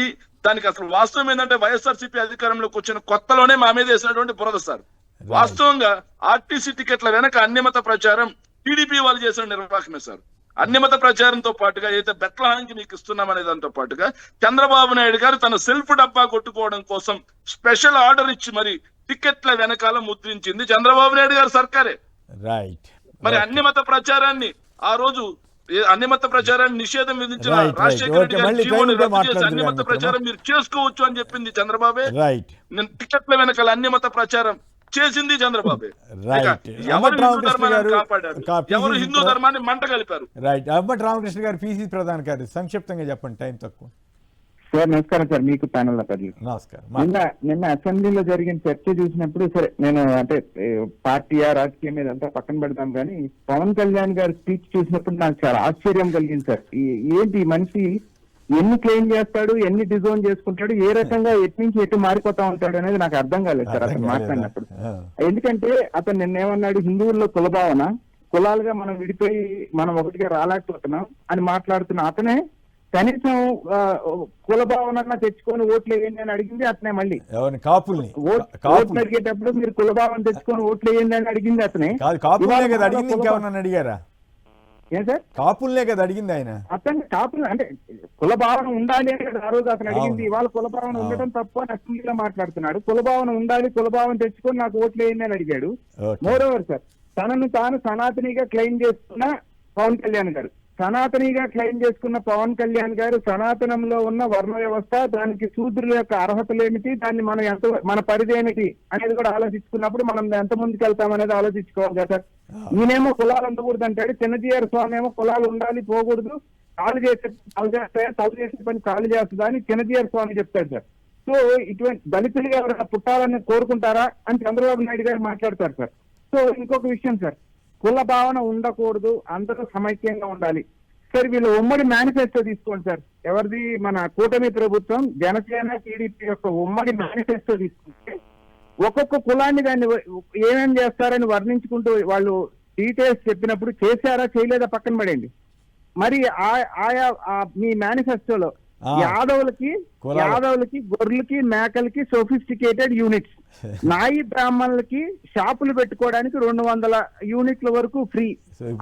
దానికి అసలు వాస్తవం ఏంటంటే వైఎస్ఆర్సీపీ అధికారంలోకి వచ్చిన కొత్తలోనే మా మీద వేసినటువంటి బురద సార్. వాస్తవంగా ఆర్టీసీ టికెట్ల వెనక అన్యమత ప్రచారం టీడీపీ వాళ్ళు చేసిన నిర్వాహకమే సార్. అన్యమత ప్రచారంతో పాటుగా ఏదైతే బెట్లహానికి మీకు ఇస్తున్నామనే దాంతో పాటుగా చంద్రబాబు నాయుడు గారు తన సెల్ఫ్ డబ్బా కొట్టుకోవడం కోసం స్పెషల్ ఆర్డర్ ఇచ్చి మరి టికెట్ల వెనకాల ముద్రించింది చంద్రబాబు నాయుడు గారు సర్కారే. మరి అన్యమత ప్రచారాన్ని ఆ రోజు అన్యమత ప్రచారాన్ని నిషేధం విధించిన రాజశేఖర రెడ్డి గారు అన్యమత ప్రచారం మీరు చేసుకోవచ్చు అని చెప్పింది చంద్రబాబే. నేను టికెట్ల వెనకాల అన్యమత ప్రచారం చేసింది చంద్రబాబు. ఎవరు హిందూ ధర్మాన్ని కాపాడారు, ఎవరు హిందూ ధర్మాన్ని మంట కలిపారు. రైట్. అబ్బట్ రామకృష్ణ గారు, పిసిసి ప్రధాన కార్యదర్శి, సంక్షిప్తంగా చెప్పండి, టైం తక్కువ. సార్ నమస్కారం సార్, మీకు ప్యానల్ నమస్కారం. నిన్న అసెంబ్లీలో జరిగిన చర్చ చూసినప్పుడు సరే నేను అంటే పార్టీయా రాజకీయం మీద అంతా పక్కన పెడతాం కానీ పవన్ కళ్యాణ్ గారి స్పీచ్ చూసినప్పుడు నాకు చాలా ఆశ్చర్యం కలిగింది సార్. ఏంటి మనిషి ఎన్ని క్లెయిమ్ చేస్తాడు, ఎన్ని డిజోన్ చేసుకుంటాడు, ఏ రకంగా ఎటు నుంచి ఎటు మారిపోతా ఉంటాడు అనేది నాకు అర్థం కాలేదు సార్ అతను మాట్లాడినప్పుడు. ఎందుకంటే అతను నిన్నేమన్నాడు, హిందువుల్లో కులభావన, కులాలుగా మనం విడిపోయి మనం ఒకటిగా రాలేకపోతున్నాం అని మాట్లాడుతున్న అతనే కనీసం కులభావన తెచ్చుకొని ఓట్లు వేయండి అని అడిగింది అతనే. మళ్ళీ కాపుల్ని ఓట్లు అడిగేటప్పుడు మీరు కులభావన తెచ్చుకొని ఓట్లు వేయండి అని అడిగింది అతనే. కాపులనే కదా అడిగింది, ఇంకేమన్నా అడిగారా? ఏం సార్? కాపుల్నే కదా అడిగింది ఆయన. అతను కాపులు అంటే కులభావన ఉండాలి అని కదా ఆ రోజు అతను అడిగింది. ఇవాళ కులభావన ఉండటం తప్పు అని అసెంబ్లీలో మాట్లాడుతున్నాడు. కులభావన ఉండాలి, కులభావన తెచ్చుకొని నాకు ఓట్లు వేయండి అని అడిగాడు. మోర్ ఓవర్ సార్, తనను తాను సనాతనిగా క్లెయిమ్ చేసుకున్న పవన్ కళ్యాణ్ గారు, సనాతనిగా క్లెయిమ్ చేసుకున్న పవన్ కళ్యాణ్ గారు సనాతనంలో ఉన్న వర్ణ వ్యవస్థ, దానికి శూద్రుల యొక్క అర్హతలు ఏమిటి, దాన్ని మనం ఎంత, మన పరిధి ఏమిటి అనేది కూడా ఆలోచించుకున్నప్పుడు మనం ఎంత ముందుకు వెళ్తాం అనేది ఆలోచించుకోవాలి కదా సార్. ఈయనేమో కులాలు ఉండకూడదు అంటాడు, చిన్నజీఆర్ స్వామి ఏమో కులాలు ఉండాలి, పోకూడదు, కాలు చేసే పని కాలు చేస్తుందా అని చిన్నజీఆర్ స్వామి చెప్తాడు సార్. సో ఇటువంటి దళితులుగా ఎవరైనా పుట్టాలని కోరుకుంటారా అని చంద్రబాబు నాయుడు గారు మాట్లాడతారు సార్. సో ఇంకొక విషయం సార్, కుల భావన ఉండకూడదు, అందరూ సమైక్యంగా ఉండాలి. సార్ వీళ్ళు ఉమ్మడి మేనిఫెస్టో తీసుకోండి సార్, ఎవరిది, మన కూటమి ప్రభుత్వం జనసేన టీడీపీ యొక్క ఉమ్మడి మేనిఫెస్టో తీసుకుంటే ఒక్కొక్క కులాన్ని దాన్ని ఏమేం చేస్తారని వర్ణించుకుంటూ వాళ్ళు డీటెయిల్స్ చెప్పినప్పుడు చేశారా చేయలేదా పక్కన పడేయండి. మరి ఆయా మీ మేనిఫెస్టోలో యాదవులకి గొర్రెలకి మేకలకి సోఫిస్టికేటెడ్ యూనిట్స్, నాయి బ్రాహ్మణులకి షాపులు పెట్టుకోవడానికి 200 యూనిట్ల వరకు ఫ్రీ,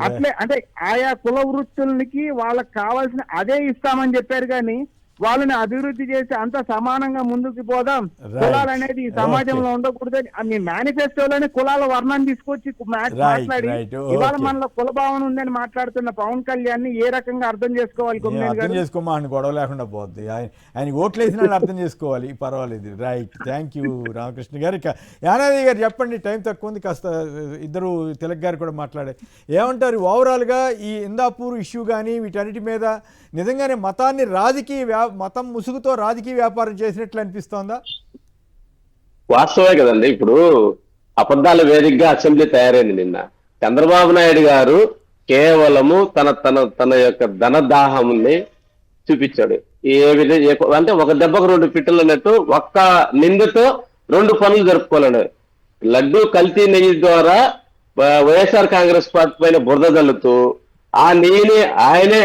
అట్లే అంటే ఆయా కుల వృత్తులకి వాళ్ళకి కావాల్సిన అదే ఇస్తామని చెప్పారు. కానీ వాళ్ళని అభివృద్ధి చేసి అంత సమానంగా ముందుకు పోదాం, కులాలు అనేది ఈ సమాజంలో ఉండకూడదని మీ మేనిఫెస్టోలోనే కులాల వర్ణాన్ని తీసుకొచ్చి మాట్లాడి ఇవాళ మనలో కుల భావన ఉందని మాట్లాడుతున్న పవన్ కళ్యాణ్ ని ఏ రకంగా అర్థం చేసుకోవాలి? అర్థం చేసుకోమా అని గొడవ లేకుండా పోద్ది, ఆయన ఓట్లు వేసిన అర్థం చేసుకోవాలి, పర్వాలేదు. రైట్, థ్యాంక్ యూ రామకృష్ణ గారు. ఇక యానాది గారు చెప్పండి, టైం తక్కువ ఉంది, కాస్త ఇద్దరు తిలక్ గారు కూడా మాట్లాడే ఏమంటారు ఓవరాల్గా ఈ ఇందాపూర్ ఇష్యూ కానీ వీటన్నిటి మీద నిజంగానే మతాన్ని మతం ముసుగుతో రాజకీయ వ్యాపారం చేసినట్లు అనిపిస్తోందా? వాస్తవే కదండి. ఇప్పుడు అబద్ధాల వేదికగా అసెంబ్లీ తయారైంది. నిన్న చంద్రబాబు నాయుడు గారు కేవలము తన యొక్క ధనదాహముని చూపించాడు. ఏ విధంగా అంటే ఒక దెబ్బకు 2 పిట్టలు అన్నట్టు ఒక్క నిందతో 2 పనులు జరుపుకోవాలని, లడ్డూ కల్తీ నెయ్యి ద్వారా వైఎస్ఆర్ కాంగ్రెస్ పార్టీ పైన బురద జల్లుతూ ఆ నెయ్యిని ఆయనే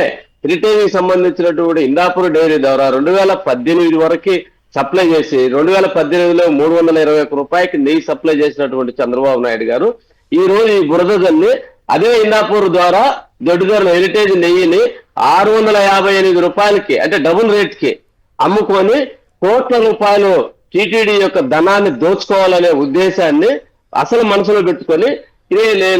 రిటైల్కి సంబంధించినటువంటి ఇందాపూర్ డైరీ ద్వారా 2018 వరకు సప్లై చేసి 2018లో 321 రూపాయలకి నెయ్యి సప్లై చేసినటువంటి చంద్రబాబు నాయుడు గారు ఈ రోజు ఈ బురదల్ని అదే ఇందాపూర్ ద్వారా దొడ్డుదొరల హెరిటేజ్ నెయ్యిని 658 రూపాయలకి అంటే డబుల్ రేట్ కి అమ్ముకొని కోట్ల రూపాయలు టీటీడీ యొక్క ధనాన్ని దోచుకోవాలనే ఉద్దేశాన్ని అసలు మనసులో పెట్టుకొని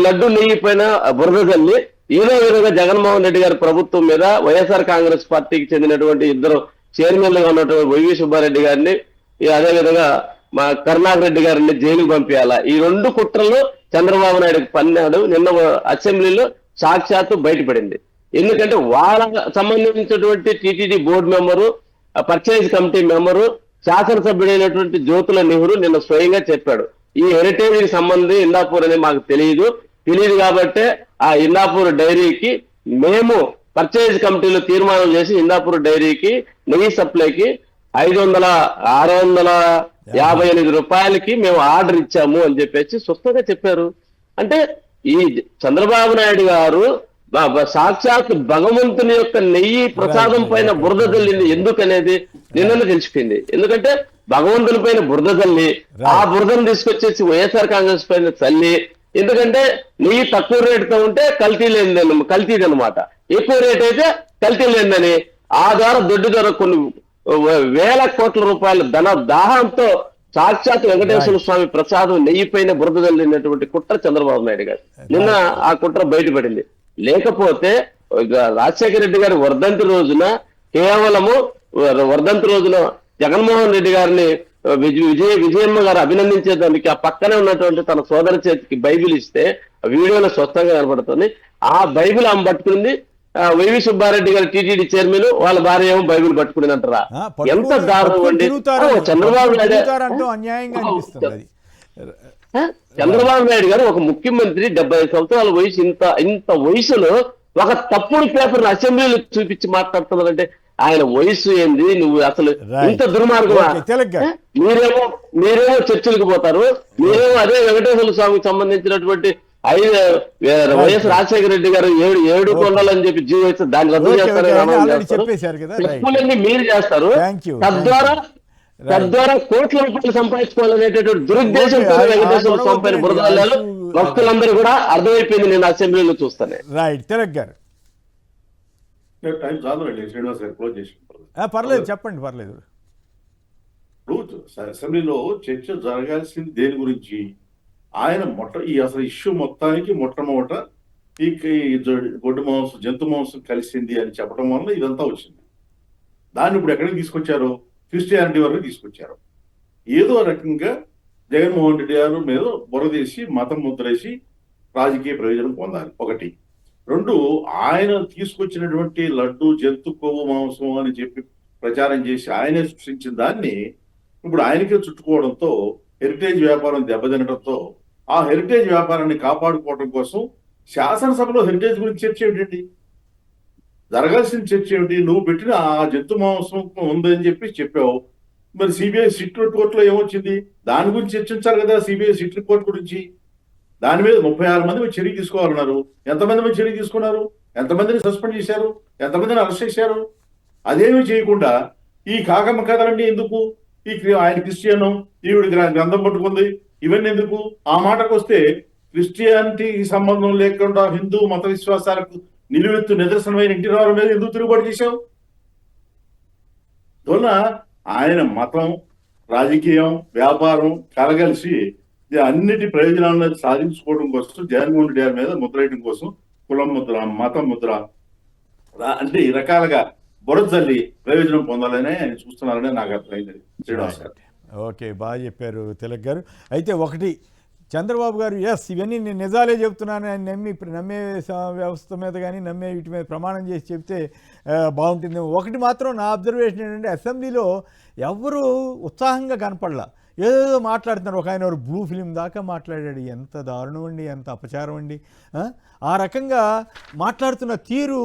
లడ్డు నెయ్యి పైన బురదల్ని ఏదో విధంగా జగన్మోహన్ రెడ్డి గారి ప్రభుత్వం మీద వైఎస్ఆర్ కాంగ్రెస్ పార్టీకి చెందినటువంటి 2 చైర్మన్లుగా ఉన్నటువంటి వైవి సుబ్బారెడ్డి గారిని, అదేవిధంగా మా కరుణాకర్ రెడ్డి గారిని జైలుకు పంపించాలా, ఈ 2 కుట్రలు చంద్రబాబు నాయుడుకి పన్నాడు. నిన్న అసెంబ్లీలో సాక్షాత్తు బయటపడింది. ఎందుకంటే వాళ్ళకి సంబంధించినటువంటి TTD board member, purchase committee member, శాసనసభ్యుడైనటువంటి జ్యోతుల నెహ్రూ నిన్న స్వయంగా చెప్పాడు, ఈ హెరిటేజ్కి సంబంధించి ఇందాపూర్ అనేది మాకు తెలియదు కాబట్టే ఆ ఇందాపూర్ డైరీకి మేము పర్చేజ్ కమిటీలో తీర్మానం చేసి ఇందాపూర్ డైరీకి నెయ్యి సప్లైకి 658 రూపాయలకి మేము ఆర్డర్ ఇచ్చాము అని చెప్పేసి స్పష్టంగా చెప్పారు. అంటే ఈ చంద్రబాబు నాయుడు గారు సాక్షాత్ భగవంతుని యొక్క నెయ్యి ప్రసాదం పైన బురద జల్లింది ఎందుకనేది నిన్ననే తెలిసిపోయింది. ఎందుకంటే భగవంతుని పైన బురద జల్లి ఆ బురదను తీసుకొచ్చేసి వైఎస్ఆర్ కాంగ్రెస్ పైన చల్లి, ఎందుకంటే నెయ్యి తక్కువ రేటుతో ఉంటే కల్తీది అనమాట, ఎక్కువ రేట్ అయితే కల్తీ లేదని ఆ ద్వారా దొడ్డు ధర కొన్ని వేల కోట్ల రూపాయల ధన దాహంతో సాక్షాత్ వెంకటేశ్వర స్వామి ప్రసాదం నెయ్యి పైన బురద జల్లినటువంటి కుట్ర చంద్రబాబు నాయుడు గారు. నిన్న ఆ కుట్ర బయటపడింది. లేకపోతే రాజశేఖర రెడ్డి గారి వర్ధంతి రోజున జగన్మోహన్ రెడ్డి గారిని విజయమ్మ గారు అభినందించేదానికి ఆ పక్కనే ఉన్నటువంటి తన సోదరి చేతికి బైబిల్ ఇస్తే వీడియోలో స్పష్టంగా కనబడుతుంది. ఆ బైబిల్ ఆమె పట్టుకుంది. వైవి సుబ్బారెడ్డి గారు టీటీడీ చైర్మన్, వాళ్ళ భార్య ఏమో బైబిల్ పట్టుకుని అంటారా? ఎంత దారుణం అండి. చంద్రబాబు నాయుడు గారు ఒక ముఖ్యమంత్రి 75 సంవత్సరాల వయసు, ఇంత వయసులో ఒక తప్పుడు పేపర్ అసెంబ్లీలో చూపించి మాట్లాడుతున్నారంటే ఆయన వయసు ఏంది, నువ్వు అసలు Right. ఇంత దుర్మార్గమా? Okay, తిలక్ గారు. మీరేమో చర్చిలకు పోతారు, మీరేమో అదే వెంకటేశ్వర స్వామికి సంబంధించినటువంటి వైఎస్ రాజశేఖర రెడ్డి గారు ఏడు కొండలు అని చెప్పి జీవో దాన్ని రద్దు Okay, చేస్తారు, okay, అమలు already చేస్తారు. చెప్పేశారు కదా, right. తప్పులన్నీ మీరు చేస్తారు. Thank you, తద్వారా కోట్ల రూపాయలు సంపాదించుకోవాలనేటటువంటి దురుద్దేశంతో Okay, వెంకటేశ్వర స్వామి పైన బురదలు భక్తులందరూ కూడా అర్థమైపోయింది నేను అసెంబ్లీలో చూస్తానే. రైట్. తిలక్ గారు టైం చాలు అండి, శ్రీనివాస్ గారు క్లోజ్ చేసి పర్లేదు, చెప్పండి, పర్లేదు. ఇప్పుడు అసెంబ్లీలో చర్చ జరగాల్సింది దేని గురించి? ఆయన ఈ అసలు ఇష్యూ మొత్తానికి మొట్టమొదట ఈ గొడ్డు మాంసం, జంతు మాంసం కలిసింది అని చెప్పడం వల్ల ఇదంతా వచ్చింది. దాన్ని ఇప్పుడు ఎక్కడికి తీసుకొచ్చారు? క్రిస్టియానిటీ వరకు తీసుకొచ్చారు. ఏదో రకంగా జగన్మోహన్ రెడ్డి గారు మీద బురదేసి మతం ముద్రేసి రాజకీయ ప్రయోజనం పొందాలి, ఒకటి. రెండు, ఆయన తీసుకొచ్చినటువంటి లడ్డు జంతు కొవ్వు మాంసం అని చెప్పి ప్రచారం చేసి ఆయనే సృష్టించిన దాన్ని ఇప్పుడు ఆయనకే చుట్టుకోవడంతో హెరిటేజ్ వ్యాపారం దెబ్బతినడంతో ఆ హెరిటేజ్ వ్యాపారాన్ని కాపాడుకోవడం కోసం శాసనసభలో హెరిటేజ్ గురించి చర్చ ఏమిటండి? జరగాల్సిన చర్చ ఏమిటి? నువ్వు పెట్టిన ఆ జంతు మాంసం ఉందని చెప్పి చెప్పావు. మరి సిబిఐ సిట్ రిపోర్ట్లో ఏమొచ్చింది? దాని గురించి చర్చించాలి కదా, సిబిఐ సిట్ రిపోర్ట్ గురించి. దాని మీద 36 మంది చర్య తీసుకోవాలన్నారు. ఎంతమంది మీద చర్య తీసుకున్నారు? ఎంతమందిని సస్పెండ్ చేశారు? ఎంతమందిని అరెస్ట్ చేశారు? అదేమీ చేయకుండా ఈ కాకమ్మ కథలన్నీ ఎందుకు? ఆయన క్రిస్టియన్, ఈవిడ గ్రంథం పట్టుకుంది, ఇవన్నీ ఎందుకు? ఆ మాటకు వస్తే క్రిస్టియానిటీకి సంబంధం లేకుండా హిందూ మత విశ్వాసాలకు నిలువెత్తు నిదర్శనమైన ఎన్టీ రామారావు మీద ఎందుకు తిరుగుబాటు చేశావు? అందువల్ల ఆయన మతం, రాజకీయం, వ్యాపారం కలగలిసి అన్నిటి ప్రయోజనాలను సాధించుకోవడం కోసం జగన్మోహన్ రెడ్డి గారి మీద ముద్ర వేయడం కోసం కులం ముద్ర, మతం ముద్ర అంటే ఈ రకాలుగా బురజల్లి ప్రయోజనం పొందాలని ఆయన చూస్తున్నారని నాకు అర్థమైంది. శ్రీనివాస్ గారు ఓకే, బాగా చెప్పారు తిలక్ గారు. అయితే ఒకటి, చంద్రబాబు గారు ఇవన్నీ నేను నిజాలే చెప్తున్నాను అని నమ్మే వ్యవస్థ మీద కానీ నమ్మే వీటి మీద ప్రమాణం చేసి చెప్తే బాగుంటుంది. ఒకటి మాత్రం నా అబ్జర్వేషన్ ఏంటంటే, అసెంబ్లీలో ఎవరు ఉత్సాహంగా కనపడలా, ఏదో మాట్లాడుతున్నారు. ఒక ఆయన బ్లూ ఫిలిం దాకా మాట్లాడాడు. ఎంత దారుణం అండి, ఎంత అపచారం అండి. ఆ రకంగా మాట్లాడుతున్న తీరు,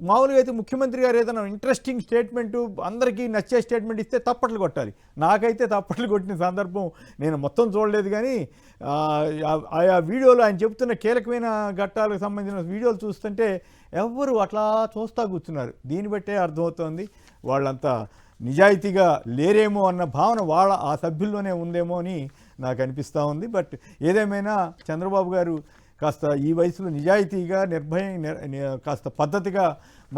మామూలుగా అయితే ముఖ్యమంత్రి గారు ఏదైనా ఇంట్రెస్టింగ్ స్టేట్మెంటు, అందరికీ నచ్చే స్టేట్మెంట్ ఇస్తే తప్పట్లు కొట్టాలి. నాకైతే తప్పట్లు కొట్టిన సందర్భం నేను మొత్తం చూడలేదు, కానీ ఆయా వీడియోలో ఆయన చెబుతున్న కీలకమైన ఘట్టాలకు సంబంధించిన వీడియోలు చూస్తుంటే ఎవ్వరు అట్లా చూస్తూ కూర్చున్నారు. దీన్ని బట్టే అర్థమవుతోంది వాళ్ళంతా నిజాయితీగా లేరేమో అన్న భావన ఆ సభ్యుల్లోనే ఉందేమో అని నాకు అనిపిస్తూ ఉంది. బట్ ఏదేమైనా చంద్రబాబు గారు కాస్త ఈ వయసులో నిజాయితీగా, కాస్త పద్ధతిగా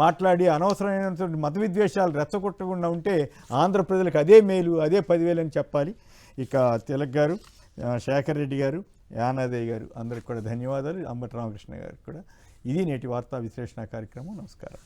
మాట్లాడి అనవసరమైనటువంటి మత విద్వేషాలు రెచ్చగొట్టకుండా ఉంటే ఆంధ్ర ప్రజలకు అదే మేలు, అదే 10,000 అని చెప్పాలి. ఇక తిలక్ గారు, శేఖర్ రెడ్డి గారు, యానాదయ్య గారు అందరికి కూడా ధన్యవాదాలు. అంబటి రామకృష్ణ గారికి కూడా. ఇది నేటి వార్తా విశ్లేషణ కార్యక్రమం. నమస్కారం.